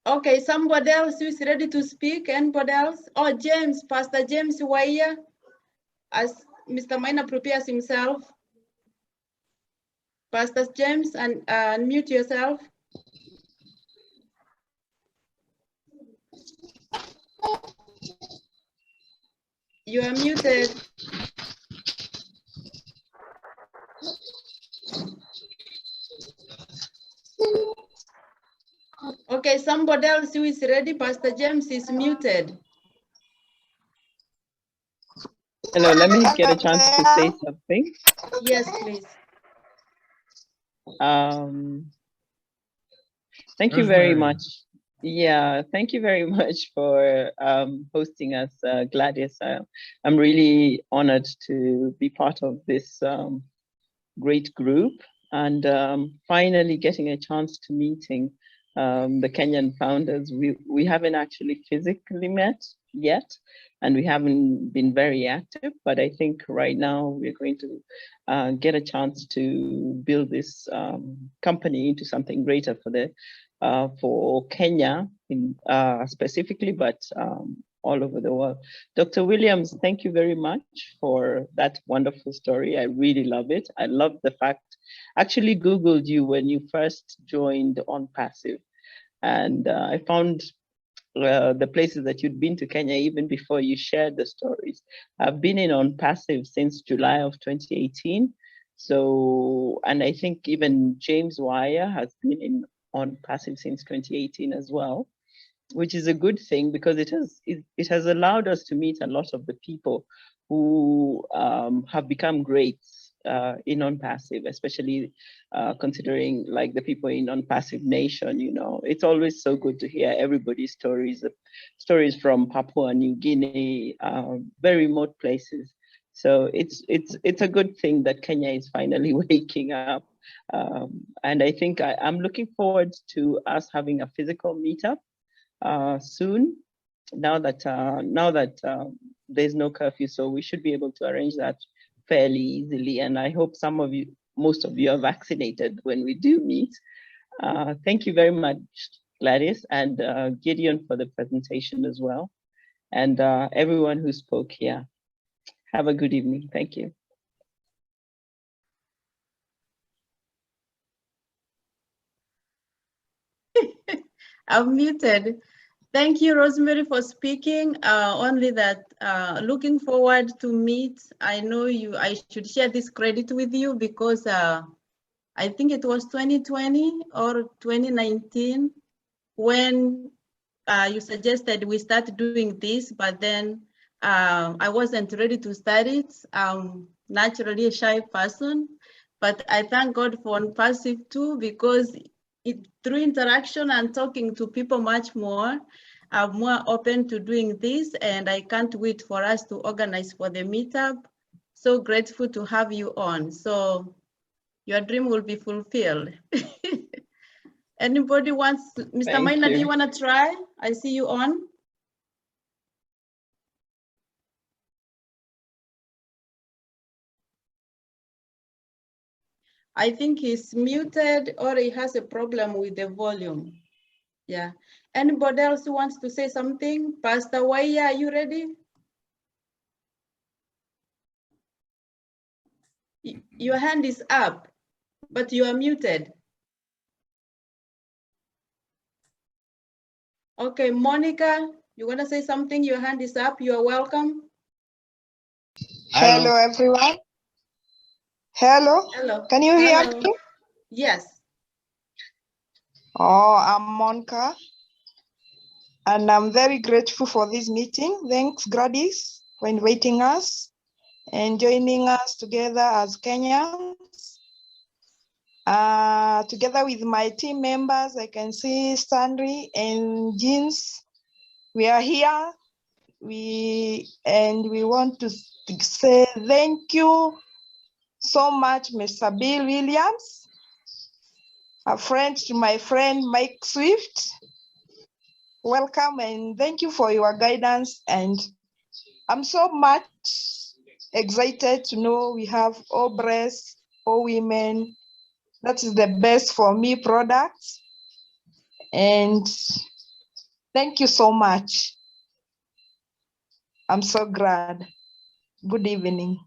Okay, somebody else who is ready to speak? Anybody else? Oh, James, Pastor James Waya, as Mr. Maina prepares himself. Pastor James, and unmute yourself. You are muted. Okay, somebody else who is ready. Pastor James is muted. Hello, let me get a chance to say something. Yes, please. Thank you very Rosemary. much. Yeah, thank you very much for hosting us, Gladys. I'm really honored to be part of this great group and finally getting a chance to meeting the Kenyan founders. We haven't actually physically met yet, and we haven't been very active, but I think right now we're going to get a chance to build this company into something greater for Kenya in, specifically, but all over the world. Dr. Williams, thank you very much for that wonderful story. I really love it. I love the fact, actually Googled you when you first joined Onpassive, and I found the places that you'd been to Kenya even before you shared the stories. I've been in Onpassive since July of 2018. So, and I think even James Wire has been in Onpassive since 2018 as well, which is a good thing because it has allowed us to meet a lot of the people who have become greats in Onpassive, especially considering like the people in Onpassive Nation. You know, it's always so good to hear everybody's stories from Papua New Guinea, very remote places. So it's a good thing that Kenya is finally waking up. And I think I'm looking forward to us having a physical meetup soon, now that there's no curfew, so we should be able to arrange that fairly easily. And I hope most of you are vaccinated when we do meet. Thank you very much, Gladys, and Gideon for the presentation as well, and everyone who spoke here. Have a good evening. Thank you. I'm muted. Thank you, Rosemary, for speaking. Only that, looking forward to meet. I know I should share this credit with you because I think it was 2020 or 2019 when you suggested we start doing this, but then I wasn't ready to start it. I'm naturally a shy person, but I thank God for Onpassive too, because through interaction and talking to people much more, I'm more open to doing this, and I can't wait for us to organize for the meetup. So grateful to have you on. So your dream will be fulfilled. Anybody wants, Mr. Maina, do you want to try? I see you on. I think he's muted or he has a problem with the volume. Yeah. Anybody else who wants to say something? Pastor Waya, are you ready? Your hand is up, but you are muted. Okay, Monica, you want to say something? Your hand is up. You are welcome. Hello, everyone. Hello. Hello. Can you hear me? Yes. Oh, I'm Monica. And I'm very grateful for this meeting. Thanks, Gladys, for inviting us and joining us together as Kenyans. Together with my team members, I can see Stanley and Jeans. We are here. We want to say thank you so much, Mr. Bill Williams, a friend to my friend Mike Swift. Welcome and thank you for your guidance. And I'm so much excited to know we have all breasts, all women. That is the best for me products. And thank you so much. I'm so glad. Good evening.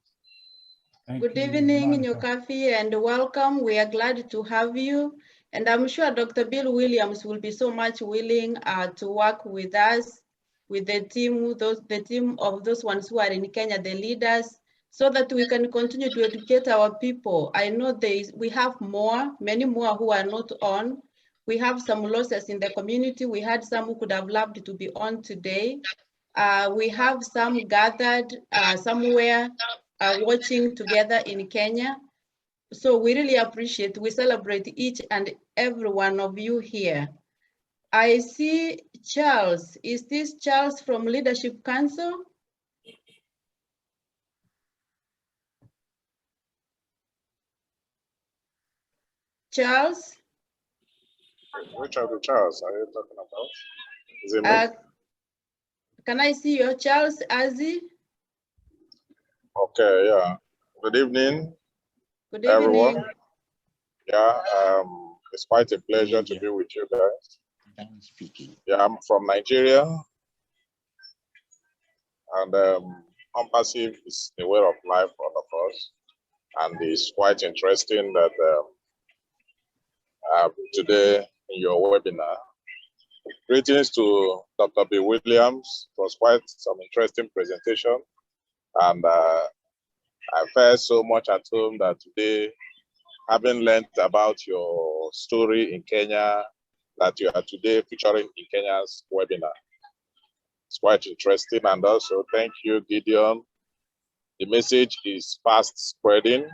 Good evening, Nyokafi, and welcome. We are glad to have you. And I'm sure Dr. Bill Williams will be so much willing to work with us, with the team, the team of those ones who are in Kenya, the leaders, so that we can continue to educate our people. I know we have many more who are not on. We have some losses in the community. We had some who could have loved to be on today. We have some gathered somewhere watching together in Kenya. So we really appreciate, we celebrate each and every one of you here. I see Charles. Is this Charles from Leadership Council? Charles? Which of the Charles are you talking about? Is it me? Can I see your Charles Azzy? Okay, yeah. Good evening. Good evening. Everyone. Yeah, it's quite a pleasure to be with you guys. Yeah, I'm from Nigeria, and Onpassive is a way of life for all of us, and it's quite interesting that today in your webinar. Greetings to Dr. B. Williams. It was quite some interesting presentation, and I felt so much at home that today, having learned about your story in Kenya, that you are today featuring in Kenya's webinar. It's quite interesting, and also thank you, Gideon. The message is fast spreading,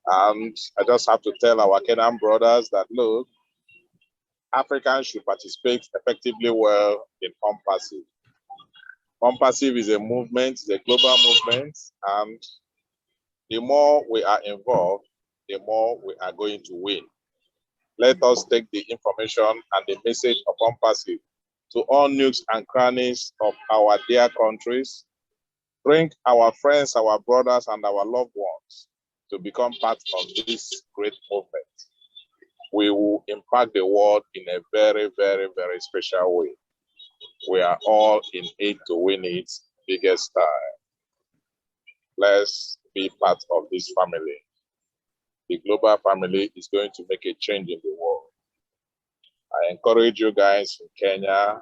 and I just have to tell our Kenyan brothers that, look, Africans should participate effectively well in Onpassive. Onpassive is a movement, it's a global movement, and the more we are involved, the more we are going to win. Let us take the information and the message of Onpassive to all nooks and crannies of our dear countries. Bring our friends, our brothers, and our loved ones to become part of this great movement. We will impact the world in a very, very, very special way. We are all in it to win it biggest time. Let's be part of this family. The global family is going to make a change in the world. I encourage you guys in Kenya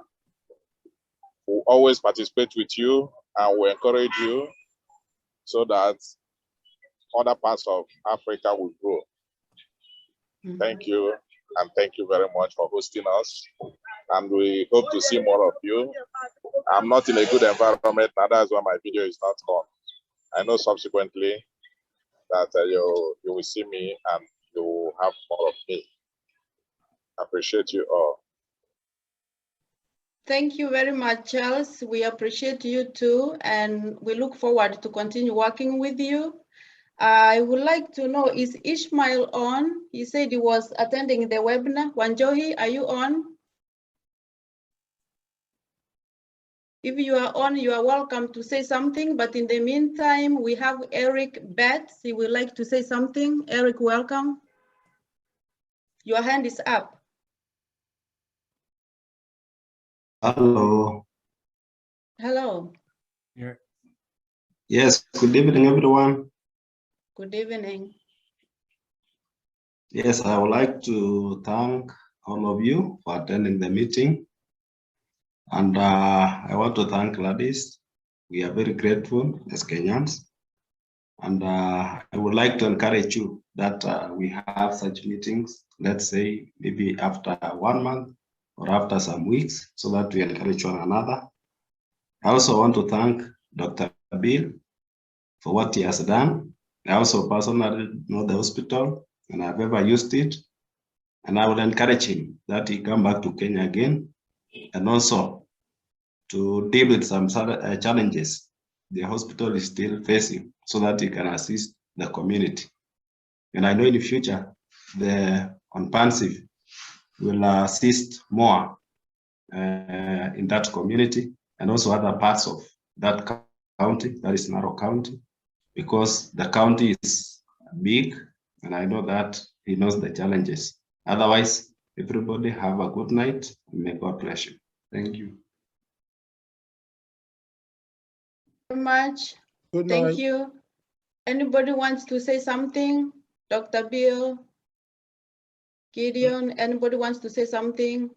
who always participate with you, and we encourage you so that other parts of Africa will grow. Thank you, and thank you very much for hosting us. And we hope to see more of you. I'm not in a good environment, and that's why my video is not on. I know subsequently that you will see me and you will have more of me. I appreciate you all. Thank you very much, Charles. We appreciate you too, and we look forward to continue working with you. I would like to know, is Ishmael on? He said he was attending the webinar. Wanjohi, are you on? If you are on, you are welcome to say something, but in the meantime, we have Eric Betts. He would like to say something. Eric, welcome. Your hand is up. Hello. Hello. Yeah. Yes, good evening, everyone. Good evening. Yes, I would like to thank all of you for attending the meeting. And I want to thank Gladys. We are very grateful as Kenyans. And I would like to encourage you that we have such meetings, let's say maybe after 1 month or after some weeks, so that we encourage one another. I also want to thank Dr. Bill for what he has done. I also personally know the hospital and I've ever used it. And I will encourage him that he come back to Kenya again and also to deal with some challenges the hospital is still facing so that he can assist the community. And I know in the future, the Onpassive will assist more in that community and also other parts of that county, that is Narok County, because the county is big and I know that he knows the challenges. Otherwise, everybody have a good night and may God bless you. Thank you. Very much. Good night. Thank you. Anybody wants to say something? Dr. Bill, Gideon, anybody wants to say something?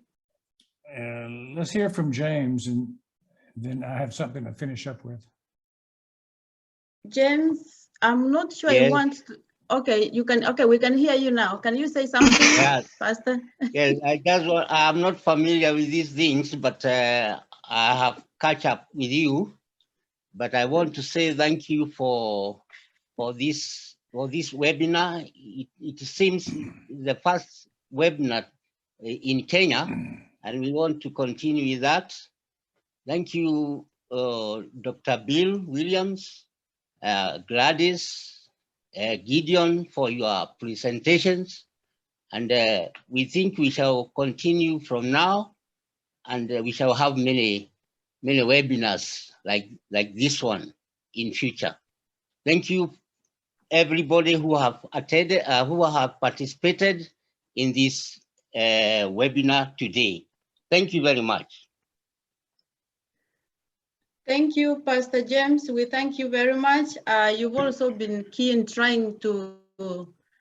Let's hear from James, and then I have something to finish up with. James, I'm not sure Yes. he wants to. Okay, you can. Okay, we can hear you now. Can you say something, Yes, Pastor? yes. I'm not familiar with these things, but I have catch up with you. But I want to say thank you for this webinar. It seems the first webinar in Kenya, and we want to continue with that. Thank you, Dr. Bill Williams, Gladys, Gideon, for your presentations. And we think we shall continue from now, and we shall have many webinars like this one in future. Thank you, everybody who have attended, who have participated in this webinar today. Thank you very much. Thank you, Pastor James. We thank you very much. You've also been keen trying to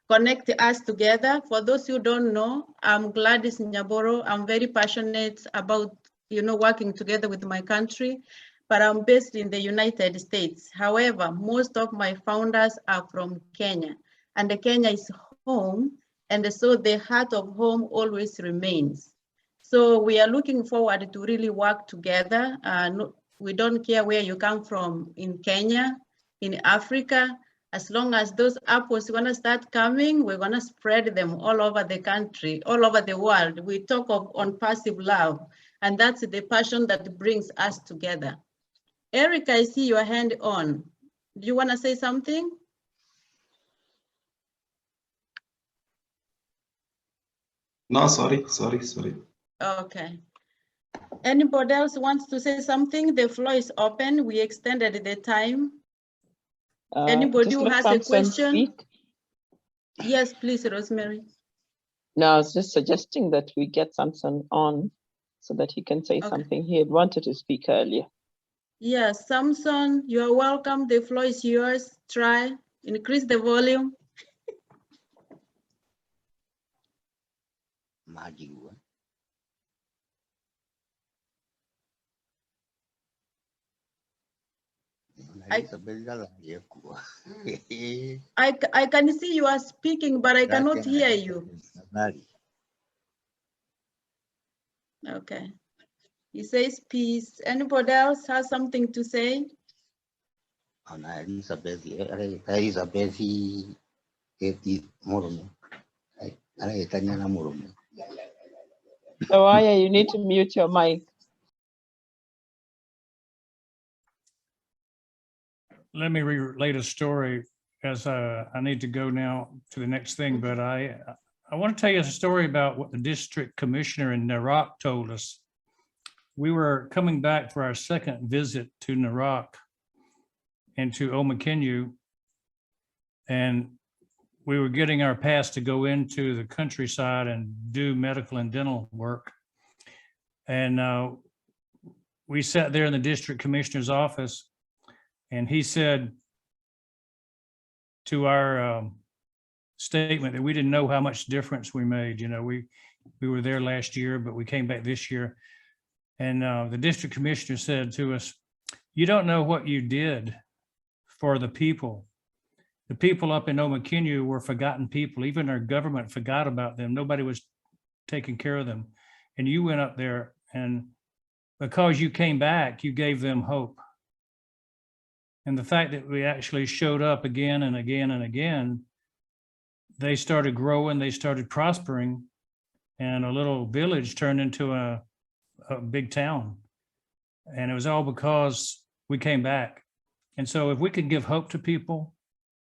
connect us together. For those who don't know, I'm Gladys Nyaboro. I'm very passionate about, working together with my country, but I'm based in the United States. However, most of my founders are from Kenya, and Kenya is home, and so the heart of home always remains. So we are looking forward to really work together. We don't care where you come from in Kenya, in Africa, as long as those apples want to start coming, we're going to spread them all over the country, all over the world. We talk of Onpassive love, and that's the passion that brings us together. Eric, I see your hand on. Do you want to say something? No, sorry. Okay. Anybody else wants to say something? The floor is open. We extended the time. Anybody who has a question? Speak. Yes, please, Rosemary. No, I was just suggesting that we get Samson on so that he can say something. He had wanted to speak earlier. Yes, Samson, you are welcome. The floor is yours. Try, increase the volume. I can see you are speaking, but I cannot hear you. Okay. He says peace. Anybody else has something to say? So Aya, you need to mute your mic. Let me relate a story as I need to go now to the next thing, but I want to tell you a story about what the district commissioner in Narak told us. We were coming back for our second visit to Narak and to Omakenu, and we were getting our pass to go into the countryside and do medical and dental work. And we sat there in the district commissioner's office, and he said to our statement that we didn't know how much difference we made. We were there last year, but we came back this year. And the district commissioner said to us, "You don't know what you did for the people. The people up in Omakenu were forgotten people. Even our government forgot about them. Nobody was taking care of them. And you went up there, and because you came back, you gave them hope. And the fact that we actually showed up again and again and again, they started growing, they started prospering, and a little village turned into a big town. And it was all because we came back. And so if we could give hope to people,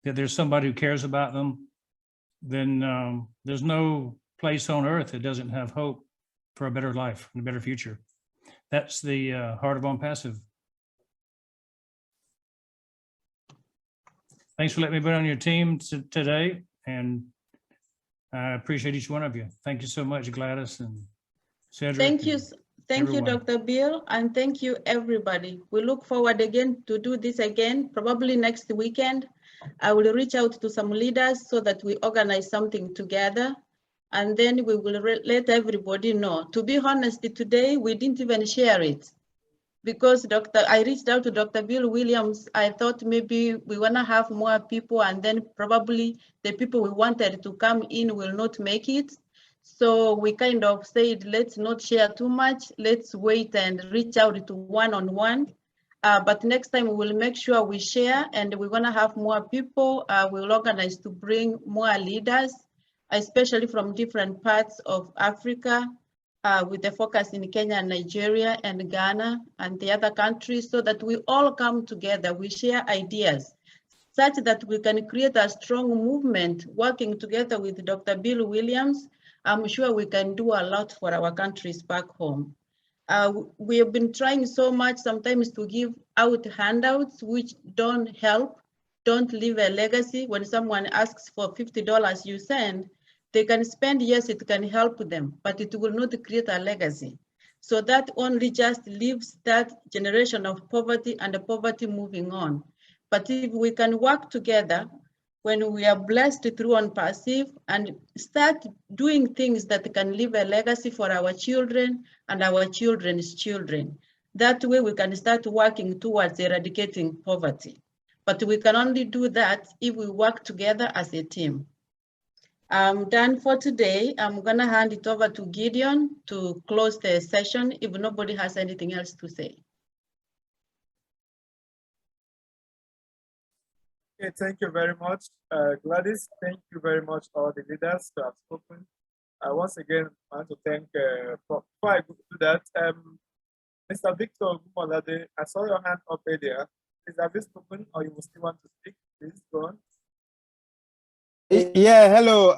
that there's somebody who cares about them, then there's no place on earth that doesn't have hope for a better life and a better future. That's the heart of Onpassive. Thanks for letting me be on your team today, and I appreciate each one of you. Thank you so much, Gladys and Cedric. Thank you, everyone. Dr. Bill, and thank you, everybody. We look forward again to do this again, probably next weekend. I will reach out to some leaders so that we organize something together, and then we will let everybody know. To be honest, today we didn't even share it. because I reached out to Dr. Bill Williams. I thought maybe we want to have more people, and then probably the people we wanted to come in will not make it. So we kind of said, let's not share too much. Let's wait and reach out to one-on-one. But next time we will make sure we share, and we're gonna have more people. We'll organize to bring more leaders, especially from different parts of Africa, with the focus in Kenya and Nigeria and Ghana and the other countries, so that we all come together, we share ideas, such that we can create a strong movement. Working together with Dr. Bill Williams, I'm sure we can do a lot for our countries back home. We have been trying so much sometimes to give out handouts which don't help, don't leave a legacy. When someone asks for $50 you send, they can spend, yes, it can help them, but it will not create a legacy. So that only just leaves that generation of poverty and the poverty moving on. But if we can work together, when we are blessed through Onpassive and start doing things that can leave a legacy for our children and our children's children, that way we can start working towards eradicating poverty. But we can only do that if we work together as a team. I'm done for today. I'm gonna hand it over to Gideon to close the session if nobody has anything else to say. Okay, thank you very much, Gladys. Thank you very much, all the leaders who have spoken. Once again, I want to thank, before I go to that, Mr. Victor Gumolade, I saw your hand up earlier. Is that spoken, or you will still want to speak? Please go on. Yeah, hello,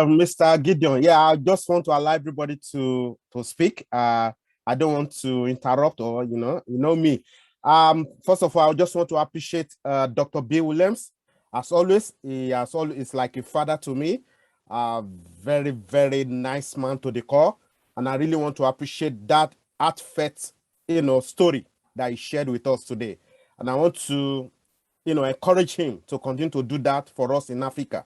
Mr. Gideon. Yeah, I just want to allow everybody to speak. I don't want to interrupt, or you know me. First of all, I just want to appreciate Dr. Bill Williams. As always, he is like a father to me. Very, very nice man to the core, and I really want to appreciate that heartfelt, story that he shared with us today. And I want to, encourage him to continue to do that for us in Africa.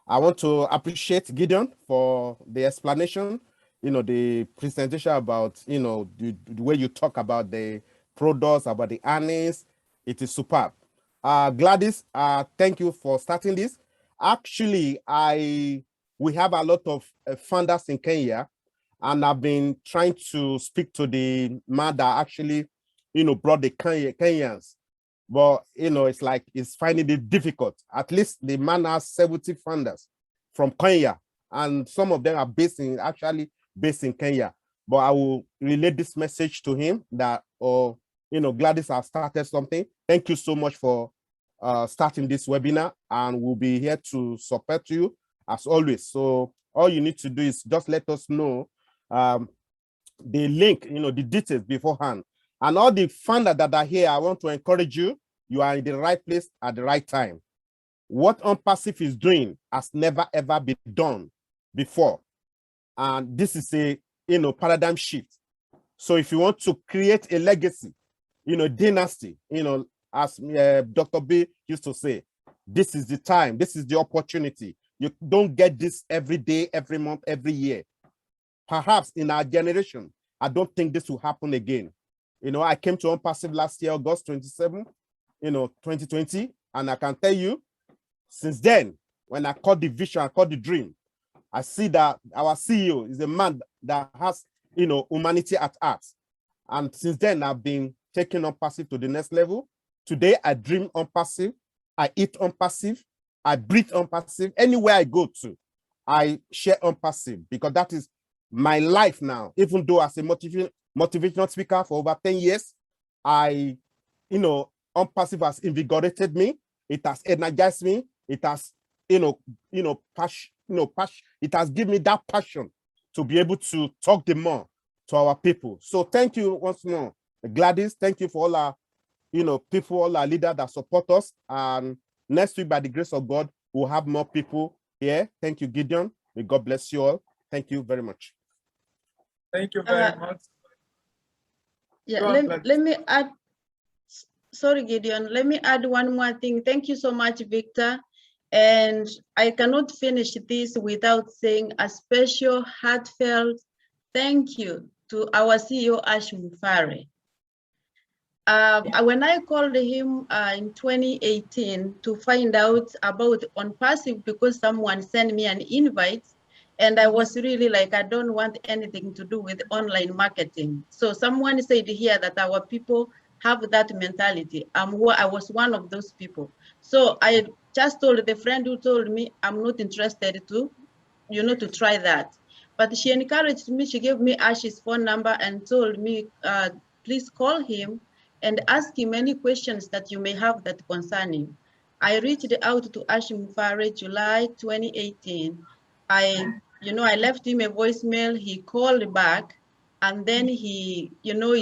I want to appreciate Gideon for the explanation, the presentation about, the way you talk about the products, about the earnings. It is superb. Gladys, thank you for starting this. Actually, we have a lot of funders in Kenya, and I've been trying to speak to the man that actually, brought the Kenyans. But, it's finding it difficult. At least the man has 70 funders from Kenya, and some of them are actually based in Kenya. But I will relay this message to him that, Gladys has started something. Thank you so much for starting this webinar, and we'll be here to support you as always. So all you need to do is just let us know the link, the details beforehand. And all the funders that are here, I want to encourage you. You are in the right place at the right time. What Onpassive is doing has never, ever been done before. And this is a, paradigm shift. So if you want to create a legacy, dynasty, as Dr. B used to say, this is the time, this is the opportunity. You don't get this every day, every month, every year. Perhaps in our generation, I don't think this will happen again. I came to Onpassive last year, August 27, 2020. And I can tell you, since then, when I caught the vision, I caught the dream, I see that our CEO is a man that has, humanity at heart. And since then, I've been taking Onpassive to the next level. Today, I dream Onpassive, I eat Onpassive, I breathe Onpassive. Anywhere I go to, I share Onpassive, because that is my life now. Even though as a motivational speaker for over 10 years, Onpassive has invigorated me. It has energized me. It has, it has given me that passion to be able to talk the more to our people. So thank you once more, Gladys. Thank you for all our, people, all our leaders that support us. And next week, by the grace of God, we'll have more people here. Thank you, Gideon. May God bless you all. Thank you very much. Thank you very much. Yeah, let me add, sorry, Gideon, let me add one more thing. Thank you so much, Victor. And I cannot finish this without saying a special heartfelt thank you to our CEO, Ash Mufare. When I called him in 2018 to find out about Onpassive, because someone sent me an invite, and I was really like, I don't want anything to do with online marketing. So someone said here that our people have that mentality. I was one of those people. So I just told the friend who told me I'm not interested to, to try that. But she encouraged me, she gave me Ash's phone number and told me, please call him and ask him any questions that you may have that concern him. I reached out to Ash Mufare July 2018. I left him a voicemail, he called back, and then he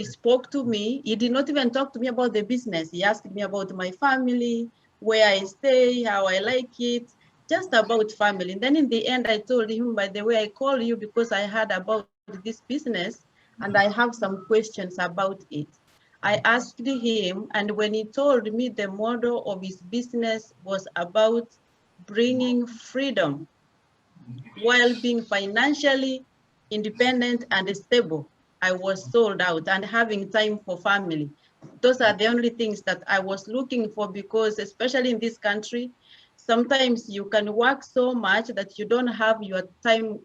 spoke to me. He did not even talk to me about the business. He asked me about my family, where I stay, how I like it, just about family. And then in the end, I told him, by the way, I called you because I heard about this business and I have some questions about it. I asked him, and when he told me the model of his business was about bringing freedom while being financially independent and stable, I was sold out, and having time for family. Those are the only things that I was looking for, because especially in this country, sometimes you can work so much that you don't have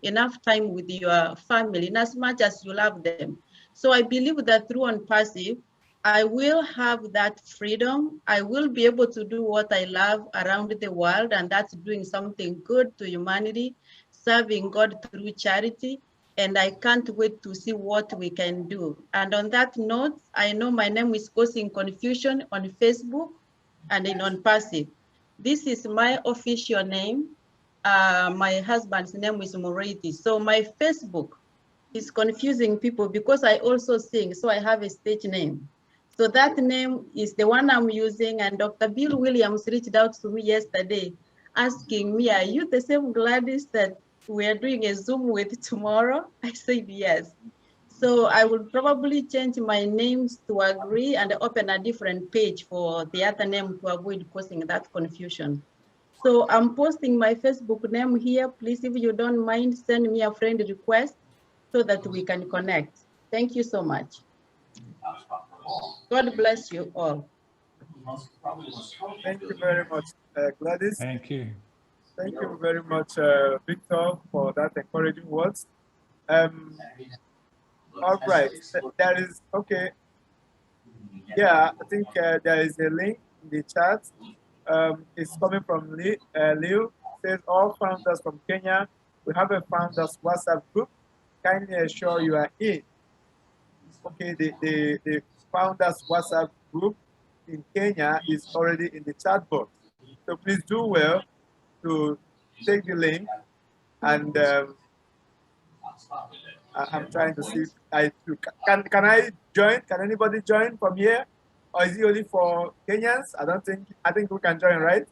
enough time with your family, in as much as you love them. So I believe that through Onpassive, I will have that freedom. I will be able to do what I love around the world, and that's doing something good to humanity, serving God through charity, and I can't wait to see what we can do. And on that note, I know my name is causing confusion on Facebook and in Onpassive. This is my official name. My husband's name is Moreti. So my Facebook is confusing people because I also sing, so I have a stage name. So that name is the one I'm using, and Dr. Bill Williams reached out to me yesterday asking me, are you the same Gladys that we are doing a Zoom with tomorrow? I said yes. So I will probably change my names to agree and open a different page for the other name to avoid causing that confusion. So I'm posting my Facebook name here. Please, if you don't mind, send me a friend request so that we can connect. Thank you so much. God bless you all. Thank you very much, Gladys. Thank you. Thank you very much, Victor, for that encouraging words. All right, there is, okay. Yeah, I think there is a link in the chat. It's coming from Liu. It says, all founders from Kenya, we have a founders WhatsApp group. Kindly ensure you are in. Okay, the founders WhatsApp group in Kenya is already in the chat box. So please do well to take the link, and I'm trying to see if can I join? Can anybody join from here? Or is it only for Kenyans? I think we can join, right?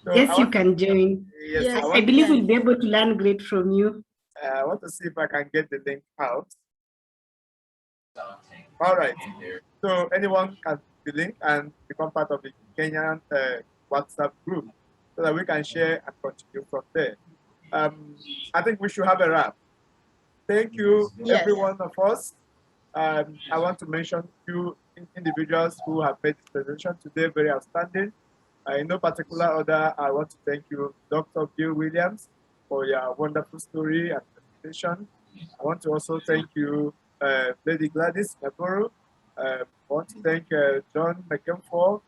So yes, you can join. Yes, I believe we'll be able to learn great from you. I want to see if I can get the link out. All right. So anyone can the link and become part of the Kenyan WhatsApp group so that we can share and continue from there. I think we should have a wrap. Thank you, every one of us. I want to mention few individuals who have made this presentation today very outstanding. In no particular order, I want to thank you, Dr. Bill Williams, for your wonderful story and presentation. I want to also thank you, Lady Gladys Naboro. I want to thank John McKemfor,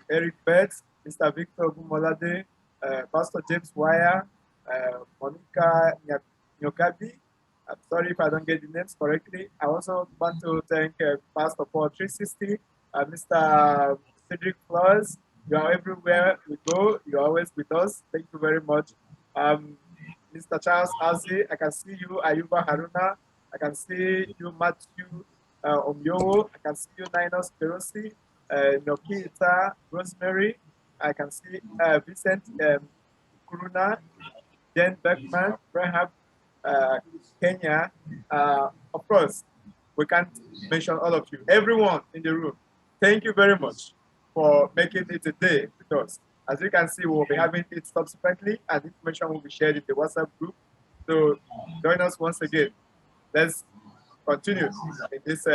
Eric Betts, Mr. Victor Gumolade, Pastor James Wire, Monica Nyokabi. I'm sorry if I don't get the names correctly. I also want to thank Pastor Paul 360, Mr. Cedric Flores. You are everywhere we go. You're always with us. Thank you very much. Mr. Charles Azi, I can see you, Ayuba Haruna. I can see you, Matthew Omyowo. I can see you, Ninos Perosi, Nokita, Rosemary. I can see Vincent Kuruna, Jen Beckman, Braham, Kenya. Of course, we can't mention all of you. Everyone in the room, thank you very much for making it today with us. As you can see, we'll be having it subsequently, and information will be shared in the WhatsApp group. So join us once again. Let's continue in this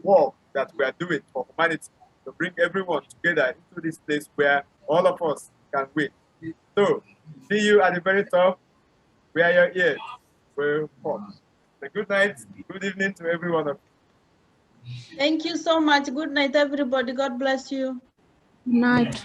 work that we are doing for humanity, to bring everyone together into this place where all of us can win. So, see you at the very top where your ears will come. So good night, good evening to everyone of you. Thank you so much. Good night, everybody. God bless you. Night.